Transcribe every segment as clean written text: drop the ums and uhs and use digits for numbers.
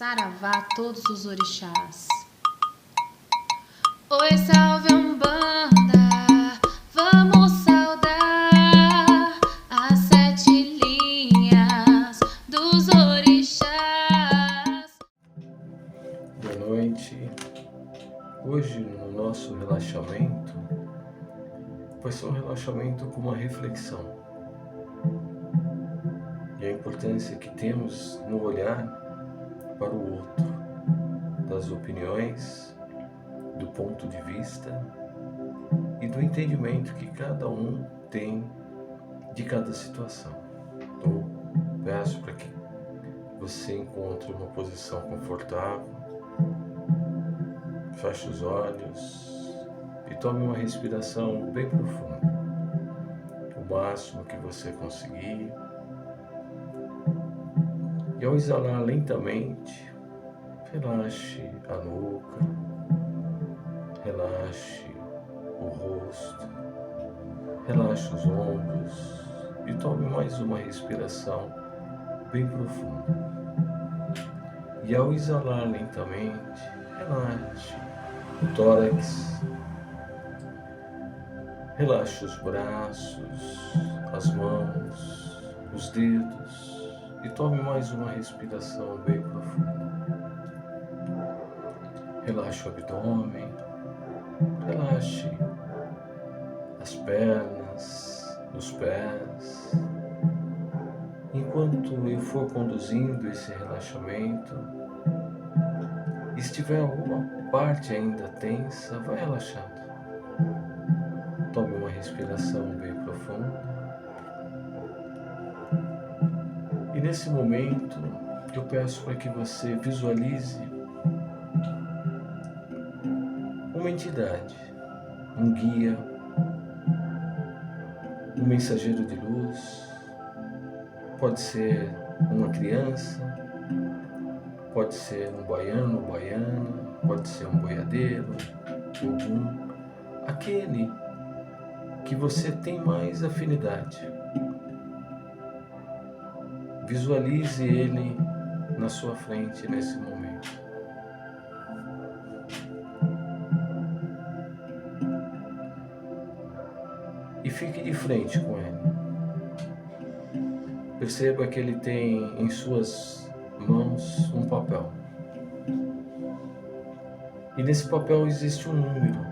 Saravá a todos os orixás. Oi, salve Umbanda, vamos saudar as 7 linhas dos orixás. Boa noite. Hoje no nosso relaxamento vai ser um relaxamento com uma reflexão e a importância que temos no olhar para o outro, das opiniões, do ponto de vista e do entendimento que cada um tem de cada situação. Então, peço para que você encontre uma posição confortável, feche os olhos e tome uma respiração bem profunda, o máximo que você conseguir. E ao exalar lentamente, relaxe a nuca, relaxe o rosto, relaxe os ombros e tome mais uma respiração bem profunda. E ao exalar lentamente, relaxe o tórax, relaxe os braços, as mãos, os dedos e tome mais uma respiração bem profunda. Relaxe o abdômen, relaxe as pernas, os pés. Enquanto eu for conduzindo esse relaxamento, estiver alguma parte ainda tensa, vai relaxando. Tome uma respiração bem profunda. E nesse momento, eu peço para que você visualize uma entidade, um guia, um mensageiro de luz. Pode ser uma criança, pode ser um baiano, baiana, pode ser um boiadeiro, ogum, aquele que você tem mais afinidade. Visualize ele na sua frente nesse momento. E fique de frente com ele. Perceba que ele tem em suas mãos um papel. E nesse papel existe um número.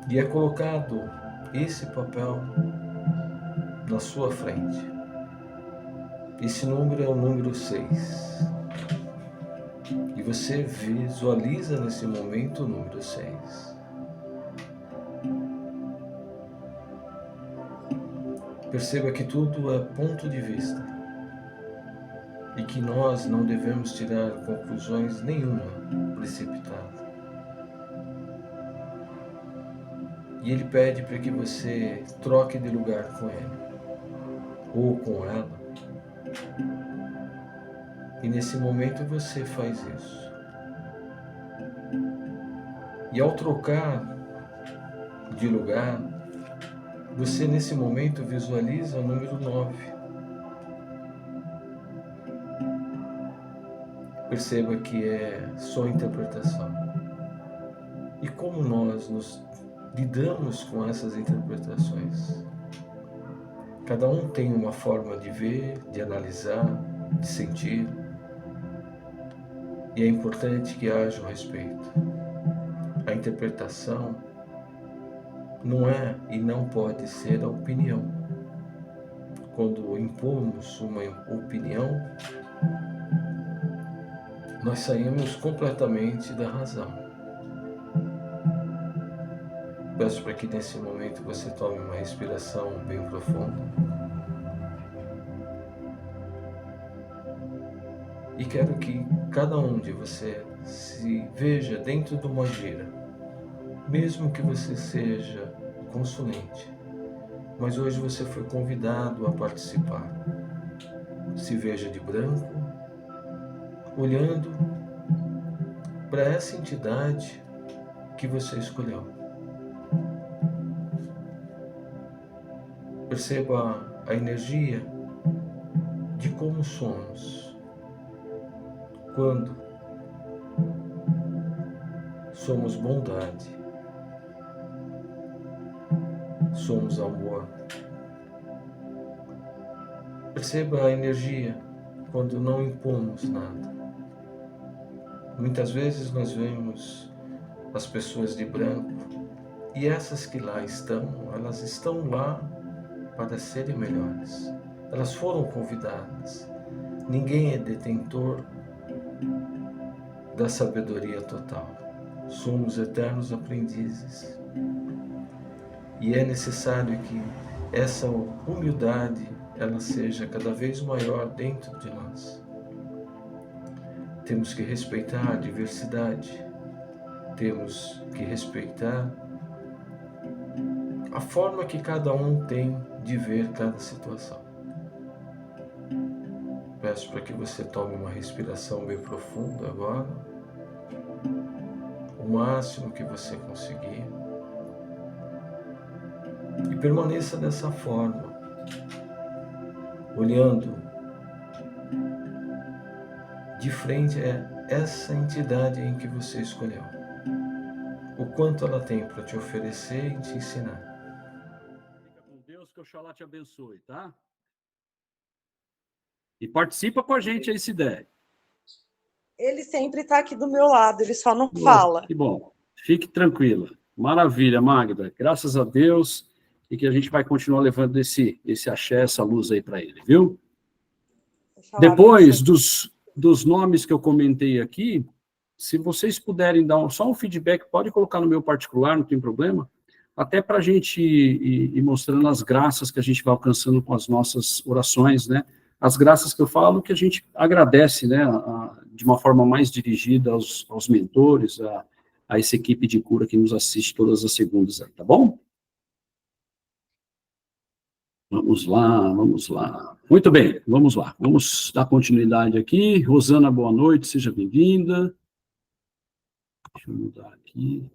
E é colocado esse papel na sua frente. Esse número é o número 6. E você visualiza nesse momento o número 6. Perceba que tudo é ponto de vista. E que nós não devemos tirar conclusões nenhuma precipitada. E ele pede para que você troque de lugar com ele, ou com ela. E nesse momento você faz isso. E ao trocar de lugar, você nesse momento visualiza o número 9. Perceba que é sua interpretação. E como nós nos lidamos com essas interpretações? Cada um tem uma forma de ver, de analisar, de sentir. E é importante que haja um respeito. A interpretação não é e não pode ser a opinião. Quando impomos uma opinião, nós saímos completamente da razão. Peço para que nesse momento você tome uma respiração bem profunda. E quero que cada um de você se veja dentro de uma gira. Mesmo que você seja consulente, mas hoje você foi convidado a participar. Se veja de branco, olhando para essa entidade que você escolheu. Perceba a energia de como somos quando somos bondade, somos amor. Perceba a energia quando não impomos nada. Muitas vezes nós vemos as pessoas de branco e essas que lá estão, elas estão lá para serem melhores. Elas foram convidadas. Ninguém é detentor da sabedoria total. Somos eternos aprendizes. E é necessário que essa humildade ela seja cada vez maior dentro de nós. Temos que respeitar a diversidade. Temos que respeitar a forma que cada um tem de ver cada situação. Peço para que você tome uma respiração bem profunda agora, o máximo que você conseguir, e permaneça dessa forma, olhando de frente a essa entidade em que você escolheu, o quanto ela tem para te oferecer e te ensinar. Fica com Deus, que Oxalá te abençoe, tá? E participa com a gente aí, se der. Ele sempre está aqui do meu lado, ele só não fala. Que bom. Fique tranquila. Maravilha, Magda. Graças a Deus. E que a gente vai continuar levando esse axé, essa luz aí para ele, viu? Depois dos nomes que eu comentei aqui, se vocês puderem dar só um feedback, pode colocar no meu particular, não tem problema, até para a gente ir mostrando as graças que a gente vai alcançando com as nossas orações, né? As graças que eu falo que a gente agradece, né? De uma forma mais dirigida aos mentores, a essa equipe de cura que nos assiste todas as segundas aí, tá bom? Vamos lá, vamos lá. Muito bem, vamos lá. Vamos dar continuidade aqui. Rosana, boa noite, seja bem-vinda. Deixa eu mudar aqui.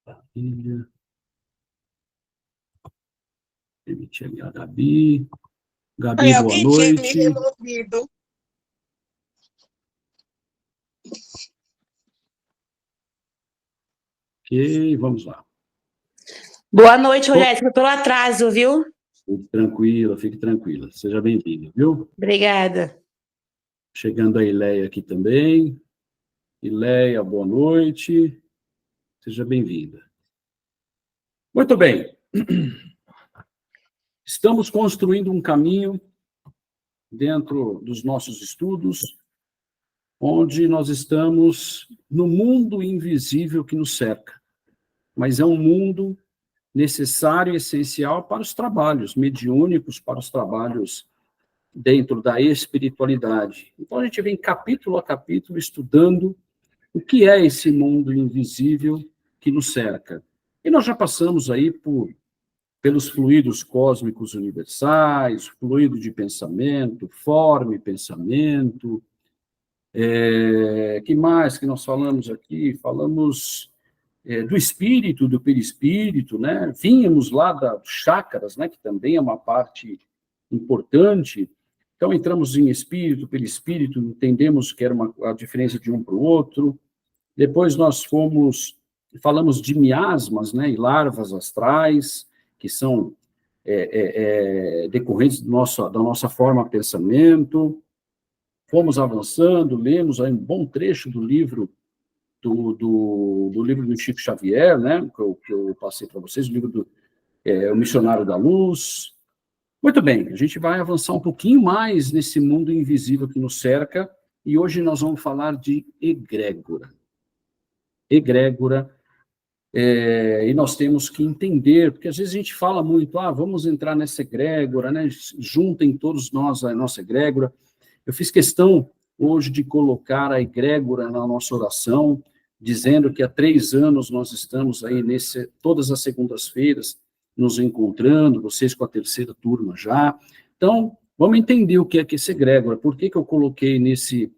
Maravilha. Permitir ali a Gabi. Gabi, boa noite. Alguém tinha me removido. Ok, vamos lá. Boa noite, Rogério, pelo atraso, viu? Fique tranquila. Seja bem-vinda, viu? Obrigada. Chegando a Ileia aqui também. Ileia, boa noite. Seja bem-vinda. Muito bem. Estamos construindo um caminho dentro dos nossos estudos, onde nós estamos no mundo invisível que nos cerca. Mas é um mundo necessário e essencial para os trabalhos mediúnicos, para os trabalhos dentro da espiritualidade. Então, a gente vem capítulo a capítulo estudando o que é esse mundo invisível que nos cerca. E nós já passamos aí pelos fluidos cósmicos universais, fluido de pensamento, forma e pensamento. Que mais que nós falamos aqui? Falamos do espírito, do perispírito, né? Vínhamos lá dos chakras, né? Que também é uma parte importante. Então, entramos em espírito, perispírito, entendemos que era a diferença de um para o outro. Depois nós falamos de miasmas, né? E larvas astrais, que são decorrentes da nossa forma de pensamento. Fomos avançando, lemos aí um bom trecho do livro do livro do Chico Xavier, né, que eu passei para vocês, o livro O Missionário da Luz. Muito bem, a gente vai avançar um pouquinho mais nesse mundo invisível que nos cerca, e hoje nós vamos falar de egrégora. Egrégora, e nós temos que entender, porque às vezes a gente fala muito, vamos entrar nessa egrégora, né, juntem todos nós a nossa egrégora. Eu fiz questão hoje de colocar a egrégora na nossa oração, dizendo que há 3 anos nós estamos aí todas as segundas-feiras nos encontrando, vocês com a 3ª turma já. Então, vamos entender o que é esse egrégora, por que eu coloquei nesse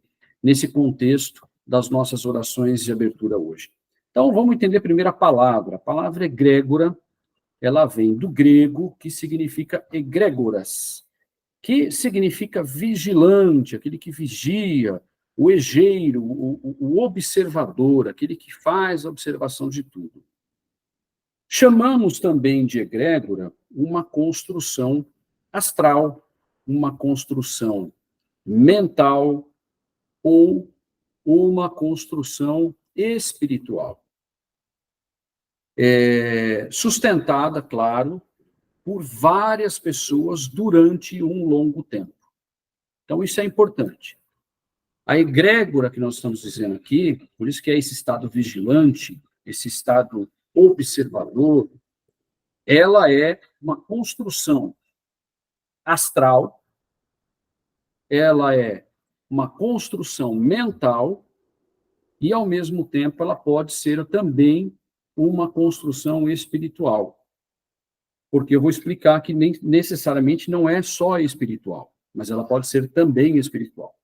contexto das nossas orações de abertura hoje. Então, vamos entender primeiro a palavra. A palavra egrégora, ela vem do grego, que significa egrégoras, que significa vigilante, aquele que vigia, o egeiro, o observador, aquele que faz a observação de tudo. Chamamos também de egrégora uma construção astral, uma construção mental ou uma construção espiritual. Sustentada, claro, por várias pessoas durante um longo tempo. Então, isso é importante. A egrégora que nós estamos dizendo aqui, por isso que é esse estado vigilante, esse estado observador, ela é uma construção astral, ela é uma construção mental e, ao mesmo tempo, ela pode ser também uma construção espiritual. Porque eu vou explicar que nem necessariamente não é só espiritual, mas ela pode ser também espiritual.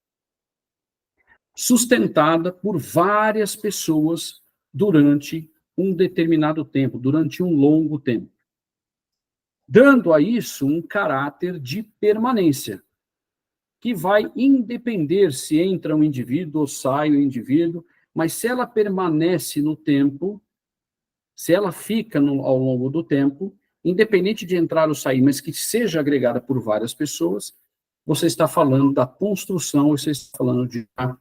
Sustentada por várias pessoas durante um determinado tempo, durante um longo tempo. Dando a isso um caráter de permanência, que vai independer se entra um indivíduo ou sai o indivíduo, mas se ela permanece no tempo, se ela fica ao longo do tempo, independente de entrar ou sair, mas que seja agregada por várias pessoas, você está falando da construção, você está falando de uma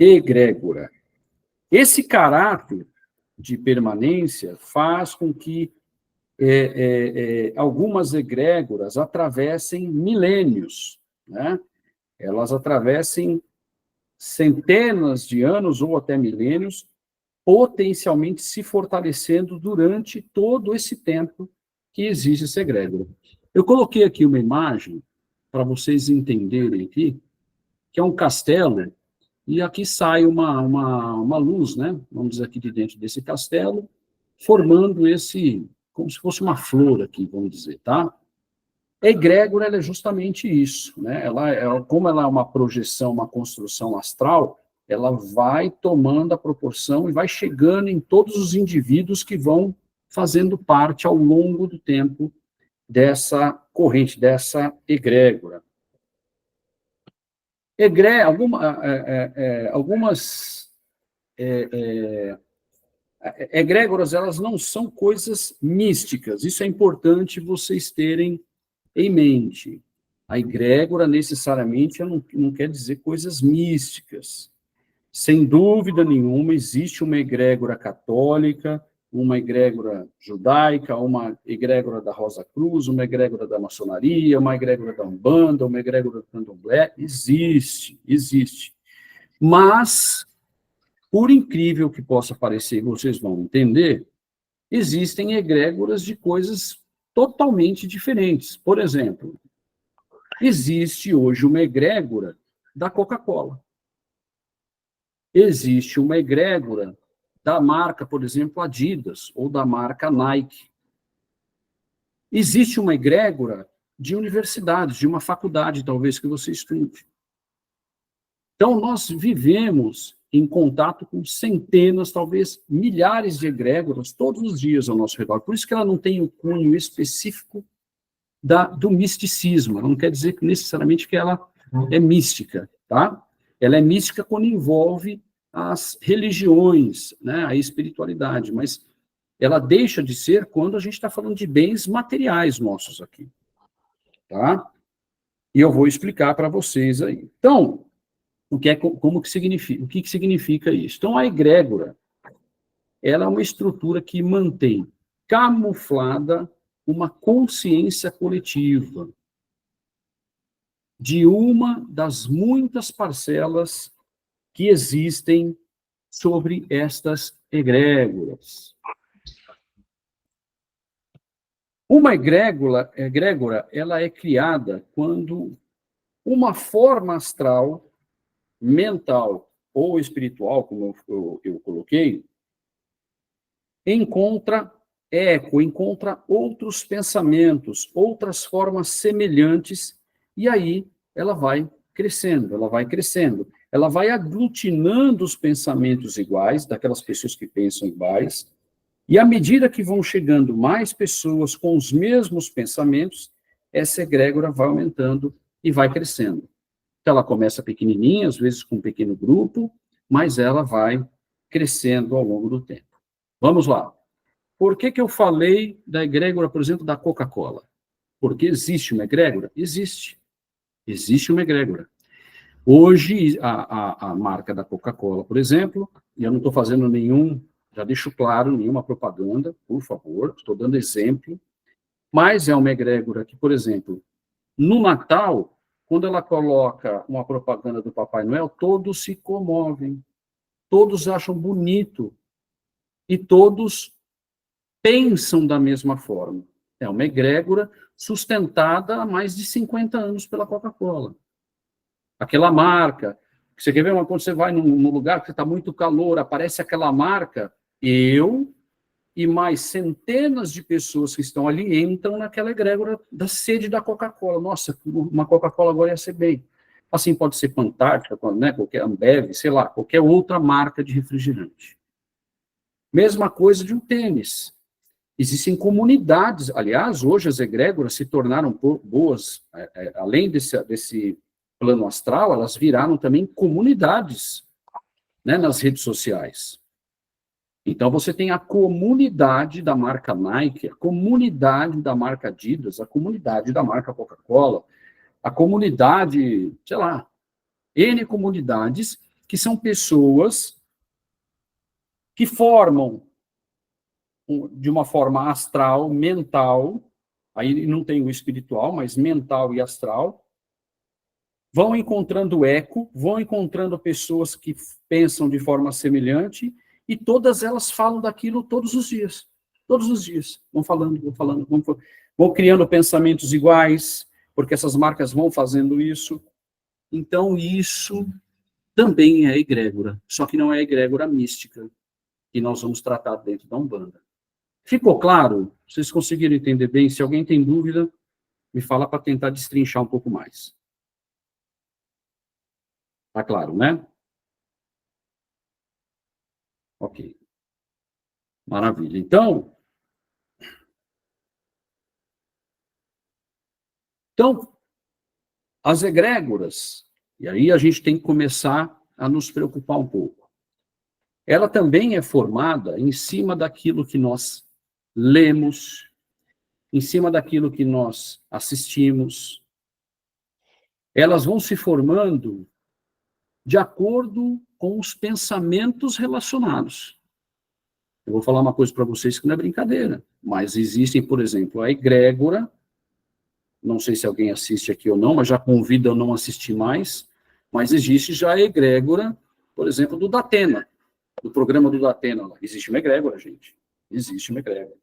egrégora. Esse caráter de permanência faz com que algumas egrégoras atravessem milênios, né? Elas atravessem centenas de anos ou até milênios, potencialmente se fortalecendo durante todo esse tempo que existe essa egrégora. Eu coloquei aqui uma imagem para vocês entenderem aqui, que é um castelo, e aqui sai uma luz, né? Vamos dizer, aqui de dentro desse castelo, formando esse, como se fosse uma flor aqui, vamos dizer, tá? A egrégora, ela é justamente isso, né? Como ela é uma projeção, uma construção astral, ela vai tomando a proporção e vai chegando em todos os indivíduos que vão fazendo parte ao longo do tempo dessa corrente, dessa egrégora. Algumas egrégoras, elas não são coisas místicas, isso é importante vocês terem em mente. A egrégora, necessariamente, não quer dizer coisas místicas. Sem dúvida nenhuma, existe uma egrégora católica, uma egrégora judaica, uma egrégora da Rosa Cruz, uma egrégora da maçonaria, uma egrégora da Umbanda, uma egrégora do Candomblé. Existe. Mas, por incrível que possa parecer, vocês vão entender, existem egrégoras de coisas totalmente diferentes. Por exemplo, existe hoje uma egrégora da Coca-Cola. Existe uma egrégora da marca, por exemplo, Adidas, ou da marca Nike. Existe uma egrégora de universidades, de uma faculdade, talvez, que você estude. Então, nós vivemos em contato com centenas, talvez milhares de egrégoras todos os dias ao nosso redor. Por isso que ela não tem o cunho específico do misticismo. Não quer dizer que necessariamente que ela é mística, tá? Ela é mística quando envolve as religiões, né, a espiritualidade, mas ela deixa de ser quando a gente está falando de bens materiais nossos aqui, tá? E eu vou explicar para vocês aí. Então, o que significa isso? Então, a egrégora, ela é uma estrutura que mantém camuflada uma consciência coletiva de uma das muitas parcelas que existem sobre estas egrégoras. Uma egrégora, ela é criada quando uma forma astral, mental ou espiritual, como eu coloquei, encontra eco, encontra outros pensamentos, outras formas semelhantes, e aí ela vai crescendo, ela vai aglutinando os pensamentos iguais, daquelas pessoas que pensam iguais, e à medida que vão chegando mais pessoas com os mesmos pensamentos, essa egrégora vai aumentando e vai crescendo. Então, ela começa pequenininha, às vezes com um pequeno grupo, mas ela vai crescendo ao longo do tempo. Vamos lá. Por que eu falei da egrégora, por exemplo, da Coca-Cola? Porque existe uma egrégora? Existe. Existe uma egrégora. Hoje, a marca da Coca-Cola, por exemplo, e eu não estou fazendo já deixo claro, nenhuma propaganda, por favor, estou dando exemplo, mas é uma egrégora que, por exemplo, no Natal, quando ela coloca uma propaganda do Papai Noel, todos se comovem, todos acham bonito, e todos pensam da mesma forma. É uma egrégora sustentada há mais de 50 anos pela Coca-Cola. Aquela marca, você quer ver quando você vai num lugar que está muito calor, aparece aquela marca, eu e mais centenas de pessoas que estão ali entram naquela egrégora da sede da Coca-Cola. Nossa, uma Coca-Cola agora ia ser bem. Assim pode ser Fantástica, né, qualquer Ambev, sei lá, qualquer outra marca de refrigerante. Mesma coisa de um tênis. Existem comunidades, aliás, hoje as egrégoras se tornaram boas, além desse plano astral, elas viraram também comunidades, né, nas redes sociais. Então, você tem a comunidade da marca Nike, a comunidade da marca Adidas, a comunidade da marca Coca-Cola, a comunidade, sei lá, N comunidades, que são pessoas que formam de uma forma astral, mental, aí não tem o espiritual, mas mental e astral, vão encontrando eco, vão encontrando pessoas que pensam de forma semelhante, e todas elas falam daquilo todos os dias. Todos os dias. Vão falando, vão criando pensamentos iguais, porque essas marcas vão fazendo isso. Então, isso também é egrégora, só que não é egrégora mística, que nós vamos tratar dentro da Umbanda. Ficou claro? Vocês conseguiram entender bem? Se alguém tem dúvida, me fala para tentar destrinchar um pouco mais. Tá claro, né? Ok. Maravilha. Então, as egrégoras, e aí a gente tem que começar a nos preocupar um pouco. Ela também é formada em cima daquilo que nós lemos, em cima daquilo que nós assistimos. Elas vão se formando de acordo com os pensamentos relacionados. Eu vou falar uma coisa para vocês que não é brincadeira, mas existem, por exemplo, a egrégora, não sei se alguém assiste aqui ou não, mas já convido a não assistir mais, mas existe já a egrégora, por exemplo, do Datena, do programa do Datena. Existe uma egrégora, gente. Existe uma egrégora.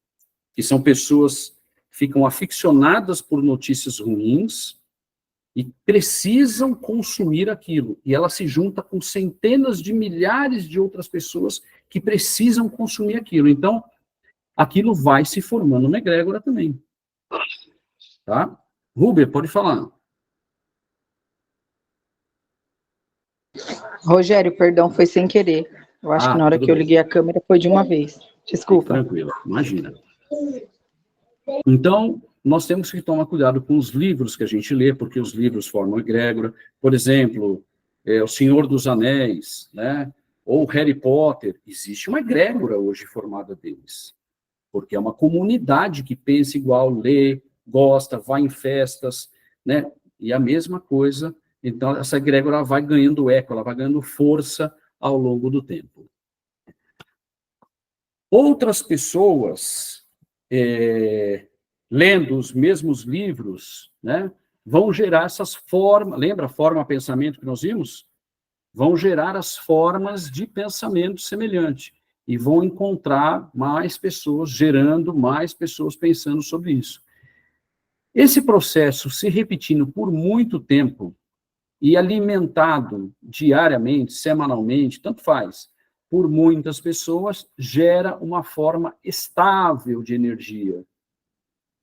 Que são pessoas que ficam aficionadas por notícias ruins e precisam consumir aquilo. E ela se junta com centenas de milhares de outras pessoas que precisam consumir aquilo. Então, aquilo vai se formando uma egrégora também. Tá? Ruber, pode falar. Rogério, perdão, foi sem querer. Eu acho que na hora que eu liguei a câmera foi de uma vez. Desculpa. Tranquilo, imagina. Então, nós temos que tomar cuidado com os livros que a gente lê, porque os livros formam egrégora. Por exemplo, O Senhor dos Anéis, né? Ou Harry Potter. Existe uma egrégora hoje formada deles, porque é uma comunidade que pensa igual, lê, gosta, vai em festas, né? E a mesma coisa. Então, essa egrégora vai ganhando eco, ela vai ganhando força ao longo do tempo. Outras pessoas, lendo os mesmos livros, né, vão gerar essas formas, lembra a forma pensamento que nós vimos? Vão gerar as formas de pensamento semelhante, e vão encontrar mais pessoas, gerando mais pessoas pensando sobre isso. Esse processo se repetindo por muito tempo, e alimentado diariamente, semanalmente, tanto faz, por muitas pessoas, gera uma forma estável de energia,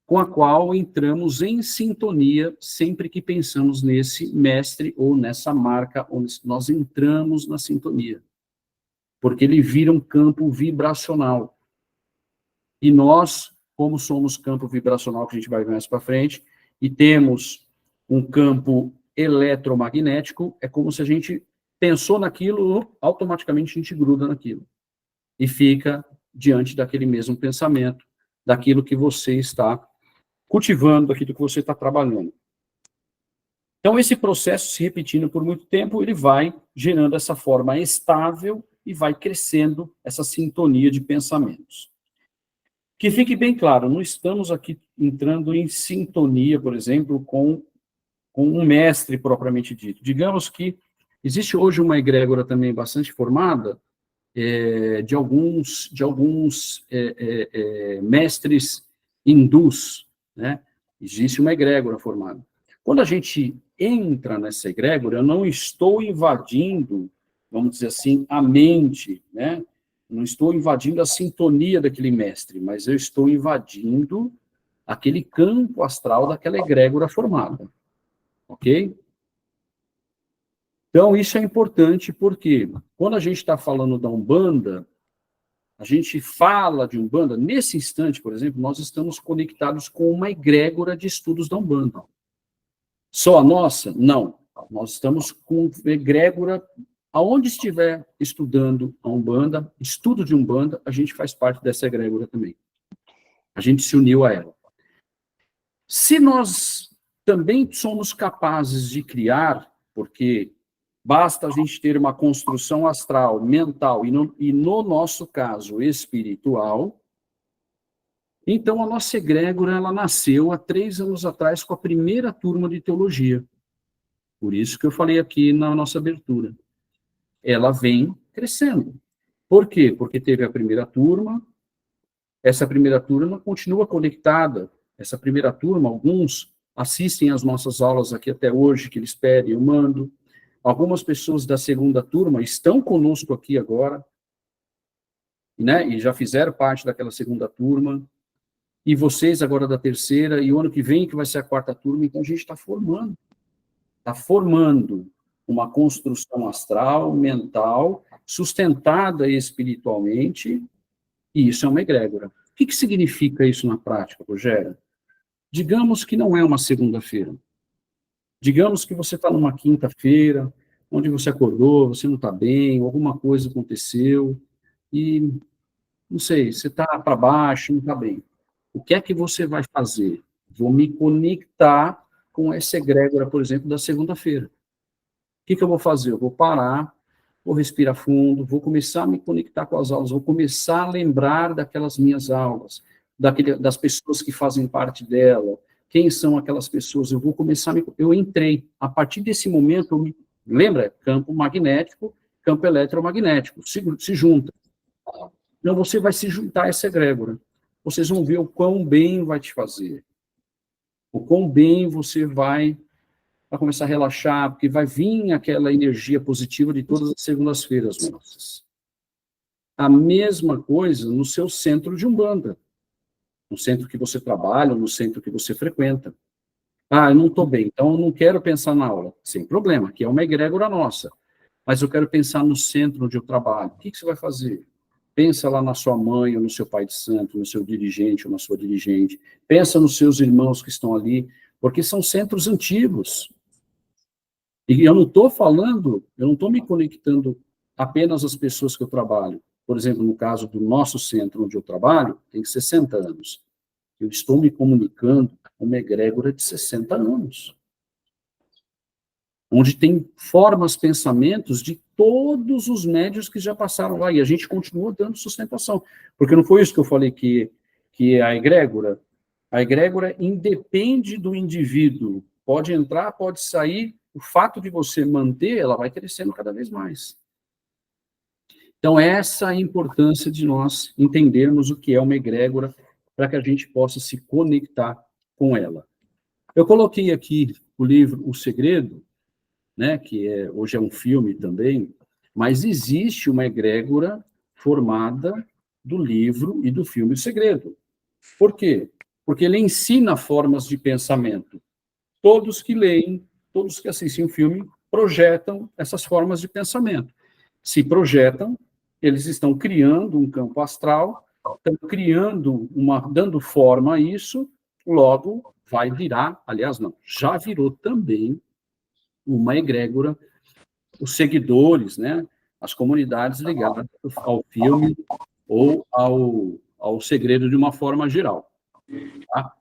com a qual entramos em sintonia sempre que pensamos nesse mestre ou nessa marca, onde nós entramos na sintonia. Porque ele vira um campo vibracional. E nós, como somos campo vibracional, que a gente vai ver mais para frente, e temos um campo eletromagnético, é como se a gente pensou naquilo, automaticamente a gente gruda naquilo. E fica diante daquele mesmo pensamento, daquilo que você está cultivando, daquilo que você está trabalhando. Então, esse processo, se repetindo por muito tempo, ele vai gerando essa forma estável e vai crescendo essa sintonia de pensamentos. Que fique bem claro, não estamos aqui entrando em sintonia, por exemplo, com um mestre propriamente dito. Digamos que existe hoje uma egrégora também bastante formada de alguns mestres hindus, né? Existe uma egrégora formada. Quando a gente entra nessa egrégora, eu não estou invadindo, vamos dizer assim, a mente, né? Não estou invadindo a sintonia daquele mestre, mas eu estou invadindo aquele campo astral daquela egrégora formada. Ok? Então, isso é importante porque, quando a gente está falando da Umbanda, a gente fala de Umbanda, nesse instante, por exemplo, nós estamos conectados com uma egrégora de estudos da Umbanda. Só a nossa? Não. Nós estamos com egrégora, aonde estiver estudando a Umbanda, estudo de Umbanda, a gente faz parte dessa egrégora também. A gente se uniu a ela. Se nós também somos capazes de criar, porque basta a gente ter uma construção astral, mental, e no nosso caso, espiritual, então a nossa egrégora, ela nasceu há 3 anos atrás com a primeira turma de teologia. Por isso que eu falei aqui na nossa abertura. Ela vem crescendo. Por quê? Porque teve a primeira turma, essa primeira turma continua conectada. Essa primeira turma, alguns assistem às nossas aulas aqui até hoje, que eles pedem, eu mando. Algumas pessoas da segunda turma estão conosco aqui agora, né? E já fizeram parte daquela segunda turma. E vocês agora da terceira, e o ano que vem que vai ser a quarta turma, então a gente está formando uma construção astral, mental, sustentada espiritualmente, e isso é uma egrégora. O que significa isso na prática, Rogério? Digamos que não é uma segunda-feira. Digamos que você está numa quinta-feira, onde você acordou, você não está bem, alguma coisa aconteceu, e, não sei, você está para baixo, não está bem. O que é que você vai fazer? Vou me conectar com essa egrégora, por exemplo, da segunda-feira. O que eu vou fazer? Eu vou parar, vou respirar fundo, vou começar a me conectar com as aulas, vou começar a lembrar daquelas minhas aulas, das pessoas que fazem parte dela, quem são aquelas pessoas, eu vou começar eu entrei, a partir desse momento, lembra? Campo magnético, campo eletromagnético, se junta. Então, você vai se juntar a essa egrégora. Vocês vão ver o quão bem vai te fazer. O quão bem você vai começar a relaxar, porque vai vir aquela energia positiva de todas as segundas-feiras nossas. A mesma coisa no seu centro de Umbanda, no centro que você trabalha, no centro que você frequenta. Ah, eu não estou bem, então eu não quero pensar na aula. Sem problema, que é uma egrégora nossa. Mas eu quero pensar no centro onde eu trabalho. O que você vai fazer? Pensa lá na sua mãe, ou no seu pai de santo, no seu dirigente, ou na sua dirigente. Pensa nos seus irmãos que estão ali, porque são centros antigos. E eu não estou falando, eu não estou me conectando apenas às pessoas que eu trabalho. Por exemplo, no caso do nosso centro onde eu trabalho, tem 60 anos. Eu estou me comunicando com uma egrégora de 60 anos. Onde tem formas, pensamentos de todos os médios que já passaram lá. E a gente continua dando sustentação. Porque não foi isso que eu falei que a egrégora independe do indivíduo. Pode entrar, pode sair. O fato de você manter, ela vai crescendo cada vez mais. Então, essa é a importância de nós entendermos o que é uma egrégora para que a gente possa se conectar com ela. Eu coloquei aqui o livro O Segredo, né, que hoje é um filme também, mas existe uma egrégora formada do livro e do filme O Segredo. Por quê? Porque ele ensina formas de pensamento. Todos que leem, todos que assistem o filme, projetam essas formas de pensamento. Se projetam, eles estão criando um campo astral, estão criando dando forma a isso, logo vai virar, aliás, não, já virou também uma egrégora, os seguidores, né, as comunidades ligadas ao filme ou ao segredo de uma forma geral. Tá?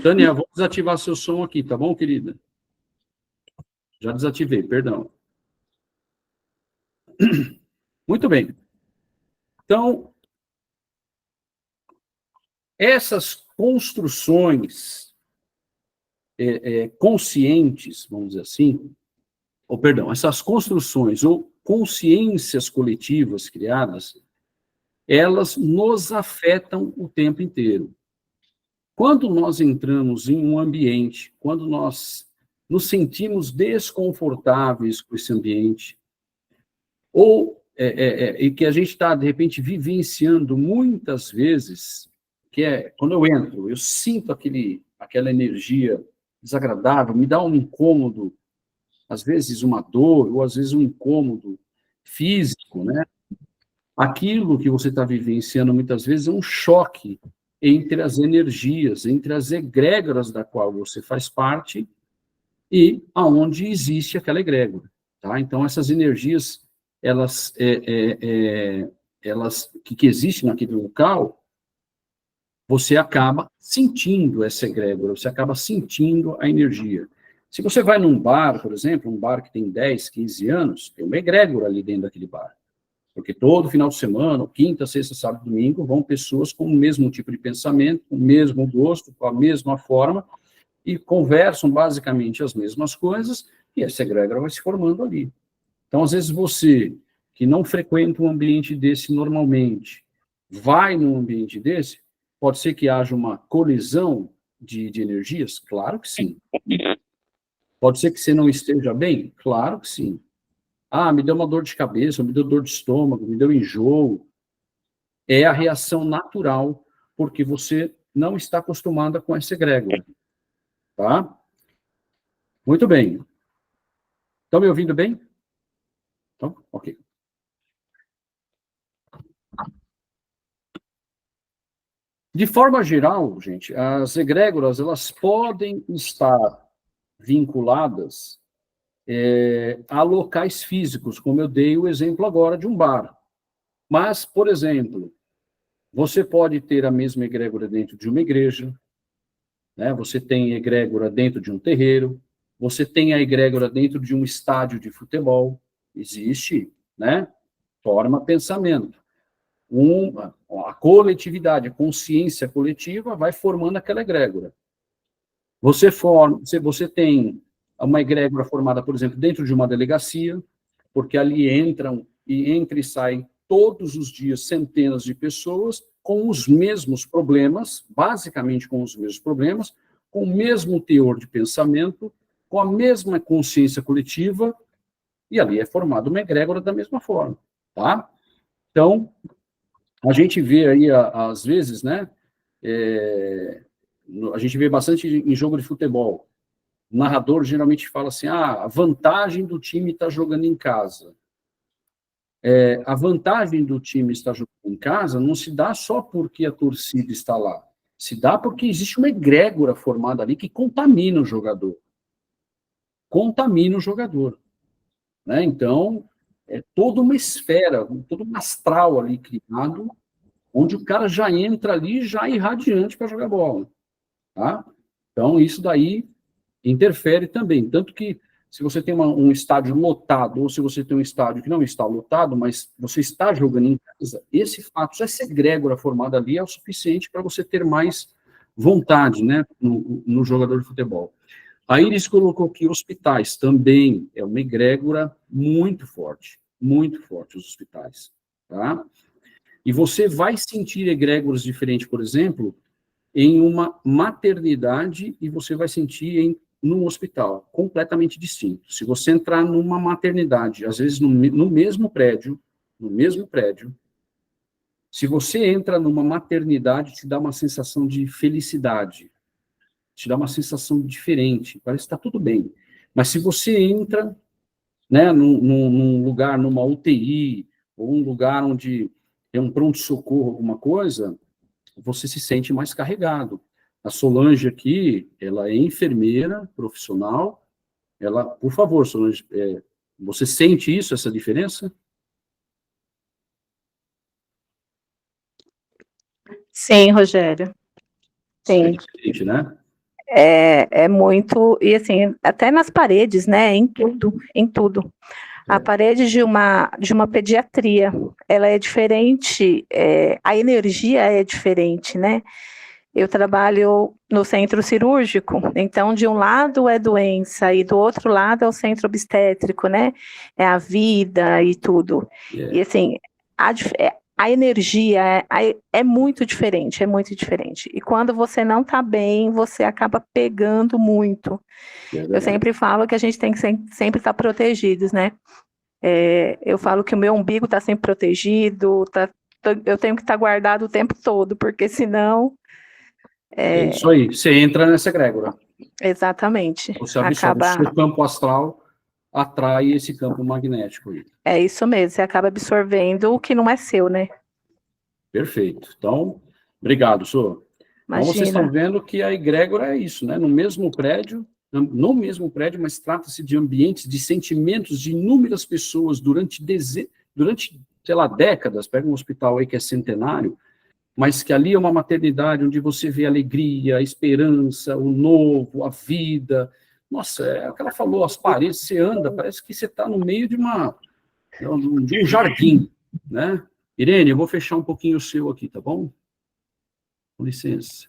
Tânia, vou desativar seu som aqui, tá bom, querida? Já desativei, perdão. Muito bem. Então, essas construções conscientes, vamos dizer assim, ou perdão, essas construções ou consciências coletivas criadas, elas nos afetam o tempo inteiro. Quando nós entramos em um ambiente, quando nós nos sentimos desconfortáveis com esse ambiente, ou e que a gente está, de repente, vivenciando muitas vezes, que é quando eu entro, eu sinto aquela energia desagradável, me dá um incômodo, às vezes uma dor, ou às vezes um incômodo físico, né? Aquilo que você está vivenciando muitas vezes é um choque entre as energias, entre as egrégoras da qual você faz parte e aonde existe aquela egrégora, tá? Então, essas energias, elas que existem naquele local, você acaba sentindo essa egrégora, você acaba sentindo a energia. Se você vai num bar, por exemplo, um bar que tem 10, 15 anos, tem uma egrégora ali dentro daquele bar. Porque todo final de semana, quinta, sexta, sábado, domingo, vão pessoas com o mesmo tipo de pensamento, com o mesmo gosto, com a mesma forma, e conversam basicamente as mesmas coisas, e essa egrégora vai se formando ali. Então, às vezes, você, que não frequenta um ambiente desse normalmente, vai num ambiente desse, pode ser que haja uma colisão de energias? Claro que sim. Pode ser que você não esteja bem? Claro que sim. Ah, me deu uma dor de cabeça, me deu dor de estômago, me deu enjoo. É a reação natural, porque você não está acostumada com essa egrégora. Tá? Muito bem. Estão me ouvindo bem? Então, ok. De forma geral, gente, as egrégoras, elas podem estar vinculadas a locais físicos, como eu dei o exemplo agora de um bar. Mas, por exemplo, você pode ter a mesma egrégora dentro de uma igreja, né? Você tem egrégora dentro de um terreiro, você tem a egrégora dentro de um estádio de futebol, existe, né? Forma pensamento. A coletividade, a consciência coletiva vai formando aquela egrégora. Você tem uma egrégora formada, por exemplo, dentro de uma delegacia, porque ali entra e saem todos os dias centenas de pessoas com os mesmos problemas, basicamente com os mesmos problemas, com o mesmo teor de pensamento, com a mesma consciência coletiva, e ali é formada uma egrégora da mesma forma, tá? Então, a gente vê aí, às vezes, né, a gente vê bastante em jogo de futebol. O narrador geralmente fala assim, a vantagem do time está jogando em casa. A vantagem do time estar jogando em casa não se dá só porque a torcida está lá. Se dá porque existe uma egrégora formada ali que contamina o jogador. Contamina o jogador. Né? Então, é toda uma esfera, todo um astral ali criado, onde o cara já entra ali já irradiante para jogar bola. Tá? Então, isso daí interfere também. Tanto que, se você tem um estádio lotado, ou se você tem um estádio que não está lotado, mas você está jogando em casa, esse fato, essa egrégora formada ali é o suficiente para você ter mais vontade, né, no jogador de futebol. A Iris colocou aqui hospitais, também é uma egrégora muito forte os hospitais, tá? E você vai sentir egrégoras diferentes, por exemplo, em uma maternidade e você vai sentir num hospital, completamente distinto. Se você entrar numa maternidade, às vezes no mesmo prédio, se você entra numa maternidade, te dá uma sensação de felicidade, te dá uma sensação diferente, parece que está tudo bem. Mas se você entra, né, num lugar, numa UTI, ou um lugar onde é um pronto-socorro, alguma coisa, você se sente mais carregado. A Solange aqui, ela é enfermeira profissional. Ela, por favor, Solange, você sente isso, essa diferença? Sim, Rogério. É Sim. diferente, né? É muito, e assim, até nas paredes, né? Em tudo, em tudo. A parede de uma pediatria, ela é diferente, a energia é diferente, né? Eu trabalho no centro cirúrgico, então de um lado é doença e do outro lado é o centro obstétrico, né? É a vida e tudo. E assim, a energia é muito diferente, é muito diferente. E quando você não está bem, você acaba pegando muito. Eu sempre falo que a gente tem que sempre estar protegidos, né? Eu falo que o meu umbigo está sempre protegido, eu tenho que estar guardado o tempo todo, porque senão... É isso aí, você entra nessa egrégora. Exatamente. Você absorve o seu campo astral, atrai esse campo magnético aí. É isso mesmo, você acaba absorvendo o que não é seu, né? Perfeito. Então, obrigado, senhor. Então, vocês estão Imagina. vendo que a egrégora é isso, né? No mesmo prédio, mas trata-se de ambientes, de sentimentos de inúmeras pessoas durante, sei lá, décadas. Pega um hospital aí que é centenário, mas que ali é uma maternidade onde você vê a alegria, a esperança, o novo, a vida. Nossa, é o que ela falou, as paredes, você anda, parece que você está no meio de um jardim, né? Irene, eu vou fechar um pouquinho o seu aqui, tá bom? Com licença.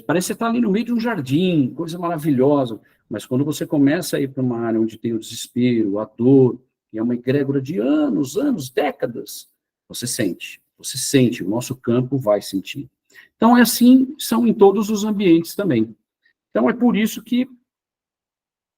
Parece que você está ali no meio de um jardim, coisa maravilhosa, mas quando você começa a ir para uma área onde tem o desespero, a dor, que é uma egrégora de anos, décadas, você sente, o nosso campo vai sentir. Então, é assim, são em todos os ambientes também. Então, é por isso que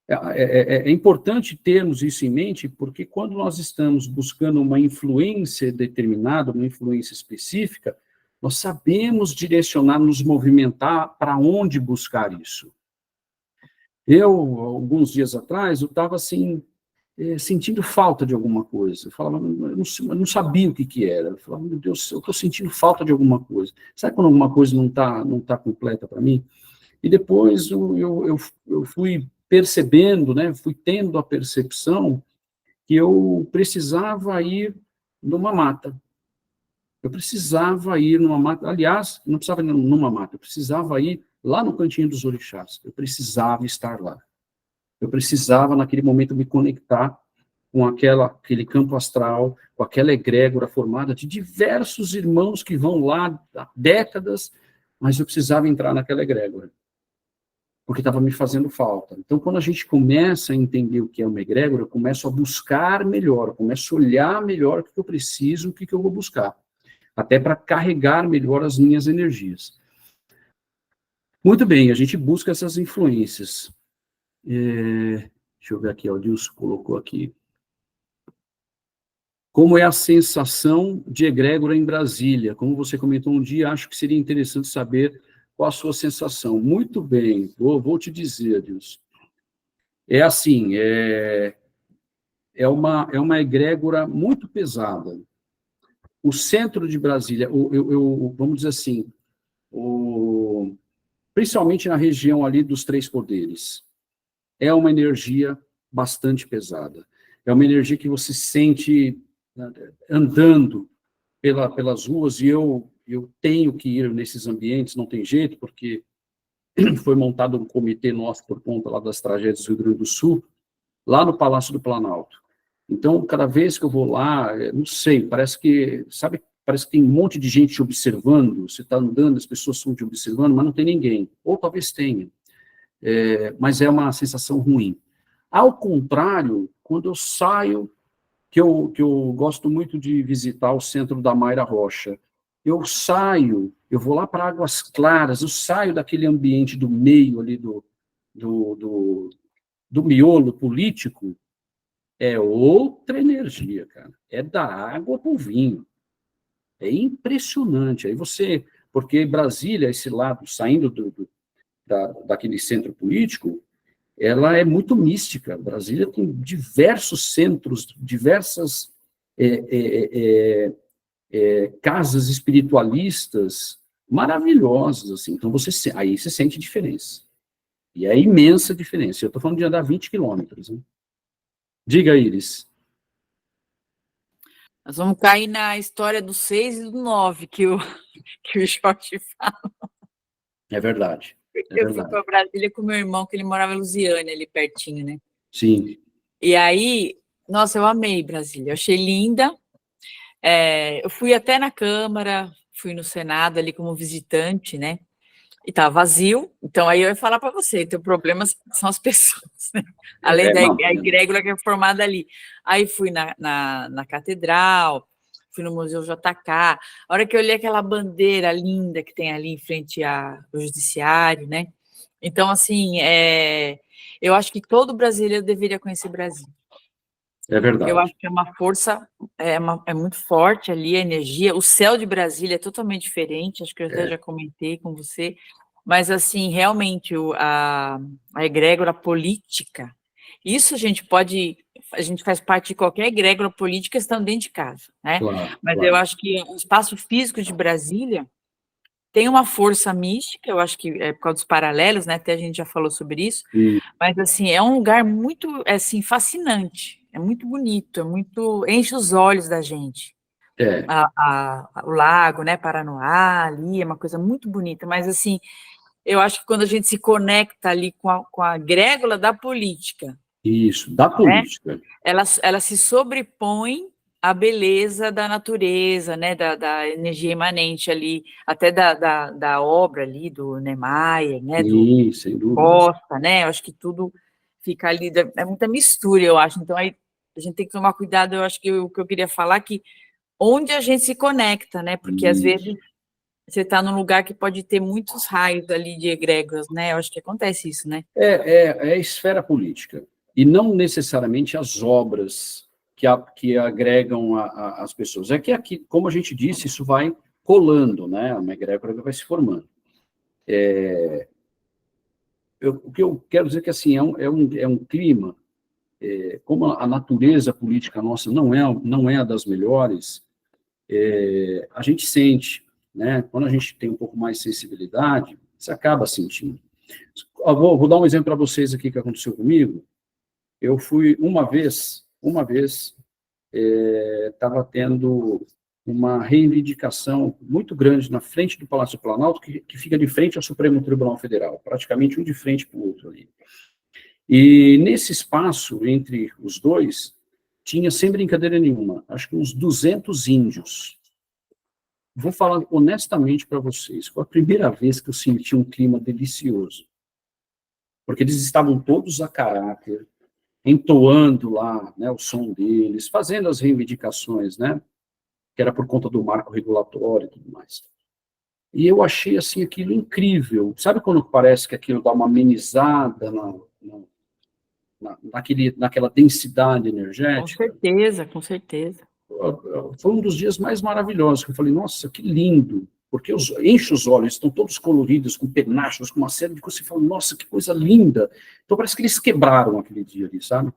é importante termos isso em mente, porque quando nós estamos buscando uma influência determinada, uma influência específica, nós sabemos direcionar, nos movimentar para onde buscar isso. Alguns dias atrás, eu estava assim, sentindo falta de alguma coisa. Eu falava, eu não sabia o que era. Eu falava, meu Deus, eu estou sentindo falta de alguma coisa. Sabe quando alguma coisa não tá completa para mim? E depois eu fui percebendo, né, fui tendo a percepção que eu precisava ir numa mata. Eu precisava ir numa mata. Aliás, não precisava ir numa mata, eu precisava ir lá no cantinho dos orixás. Eu precisava estar lá. Eu precisava, naquele momento, me conectar com aquele campo astral, com aquela egrégora formada de diversos irmãos que vão lá há décadas, mas eu precisava entrar naquela egrégora, porque estava me fazendo falta. Então, quando a gente começa a entender o que é uma egrégora, eu começo a buscar melhor, eu começo a olhar melhor o que eu preciso, o que eu vou buscar, até para carregar melhor as minhas energias. Muito bem, a gente busca essas influências. Deixa eu ver aqui, o Dilson colocou aqui. Como é a sensação de egrégora em Brasília? Como você comentou um dia, acho que seria interessante saber qual a sua sensação. Muito bem, vou te dizer, Dilson. É assim, é uma egrégora muito pesada. O centro de Brasília, vamos dizer assim, principalmente na região ali dos Três Poderes, é uma energia bastante pesada. É uma energia que você sente andando pelas ruas, e eu tenho que ir nesses ambientes, não tem jeito, porque foi montado um comitê nosso por conta lá das tragédias do Rio Grande do Sul, lá no Palácio do Planalto. Então, cada vez que eu vou lá, não sei, parece que tem um monte de gente te observando, você está andando, as pessoas estão te observando, mas não tem ninguém. Ou talvez tenha. Mas é uma sensação ruim. Ao contrário, quando eu saio, que eu gosto muito de visitar o centro da Mayra Rocha, eu vou lá para Águas Claras, eu saio daquele ambiente do meio ali, do miolo político, é outra energia, cara. É da água para o vinho. É impressionante. Aí porque Brasília, esse lado, saindo daquele centro político, ela é muito mística. Brasília tem diversos centros, diversas casas espiritualistas, maravilhosos, assim. Então, aí você sente diferença. E é imensa diferença. Eu estou falando de andar 20 quilômetros. Né? Diga, Iris. Nós vamos cair na história do 6 e do 9, que o Jorge fala. É verdade. Eu fui para Brasília com meu irmão, que ele morava em Lusiânia, ali pertinho, né? Sim. E aí, nossa, eu amei Brasília, eu achei linda. Eu fui até na Câmara, fui no Senado ali como visitante, né? E estava vazio, então aí eu ia falar para você, o problema são as pessoas, né? Além da egrégora que é formada ali. Aí fui na Catedral, fui no Museu JK, a hora que eu olhei aquela bandeira linda que tem ali em frente ao Judiciário, né? Então, assim, eu acho que todo brasileiro deveria conhecer Brasília. É verdade. Eu acho que é uma força, é muito forte ali, a energia. O céu de Brasília é totalmente diferente, acho que eu até já comentei com você, mas, assim, realmente, a egrégora política, isso a gente faz parte de qualquer egrégora política estando dentro de casa, né? Claro, mas eu acho que o espaço físico de Brasília tem uma força mística, eu acho que é por causa dos paralelos, né? Até a gente já falou sobre isso, mas, assim, é um lugar muito, assim, fascinante. É muito bonito, enche os olhos da gente. O lago, né, Paranoá, ali, é uma coisa muito bonita, mas, assim, eu acho que quando a gente se conecta ali com a egrégora da política... Isso, da política. Né, ela se sobrepõe à beleza da natureza, né, da energia imanente ali, até da obra ali, do Niemeyer, né, do sem dúvida. Costa, né, eu acho que tudo fica ali, é muita mistura, eu acho, então aí a gente tem que tomar cuidado, eu acho que o que eu queria falar é que onde a gente se conecta, né, porque às vezes você está num lugar que pode ter muitos raios ali de egrégoras, né, eu acho que acontece isso, né. É a esfera política, e não necessariamente as obras que agregam as pessoas. É que aqui, como a gente disse, isso vai colando, né, uma egrégora vai se formando. O que eu quero dizer é que, assim, é um clima, como a natureza política nossa não é a das melhores, a gente sente, né? Quando a gente tem um pouco mais de sensibilidade, você acaba sentindo. Vou dar um exemplo para vocês aqui que aconteceu comigo. Eu fui uma vez, estava tendo uma reivindicação muito grande na frente do Palácio Planalto, que fica de frente ao Supremo Tribunal Federal, praticamente um de frente para o outro ali. E nesse espaço, entre os dois, tinha, sem brincadeira nenhuma, acho que uns 200 índios. Vou falar honestamente para vocês, foi a primeira vez que eu senti um clima delicioso. Porque eles estavam todos a caráter, entoando lá, né, o som deles, fazendo as reivindicações, né, que era por conta do marco regulatório e tudo mais. E eu achei, assim, aquilo incrível. Sabe quando parece que aquilo dá uma amenizada naquela densidade energética? Com certeza. Foi um dos dias mais maravilhosos, que eu falei, nossa, que lindo, porque enche os olhos, estão todos coloridos, com penachos, com uma série de coisas, você fala, nossa, que coisa linda. Então parece que eles quebraram aquele dia ali, sabe?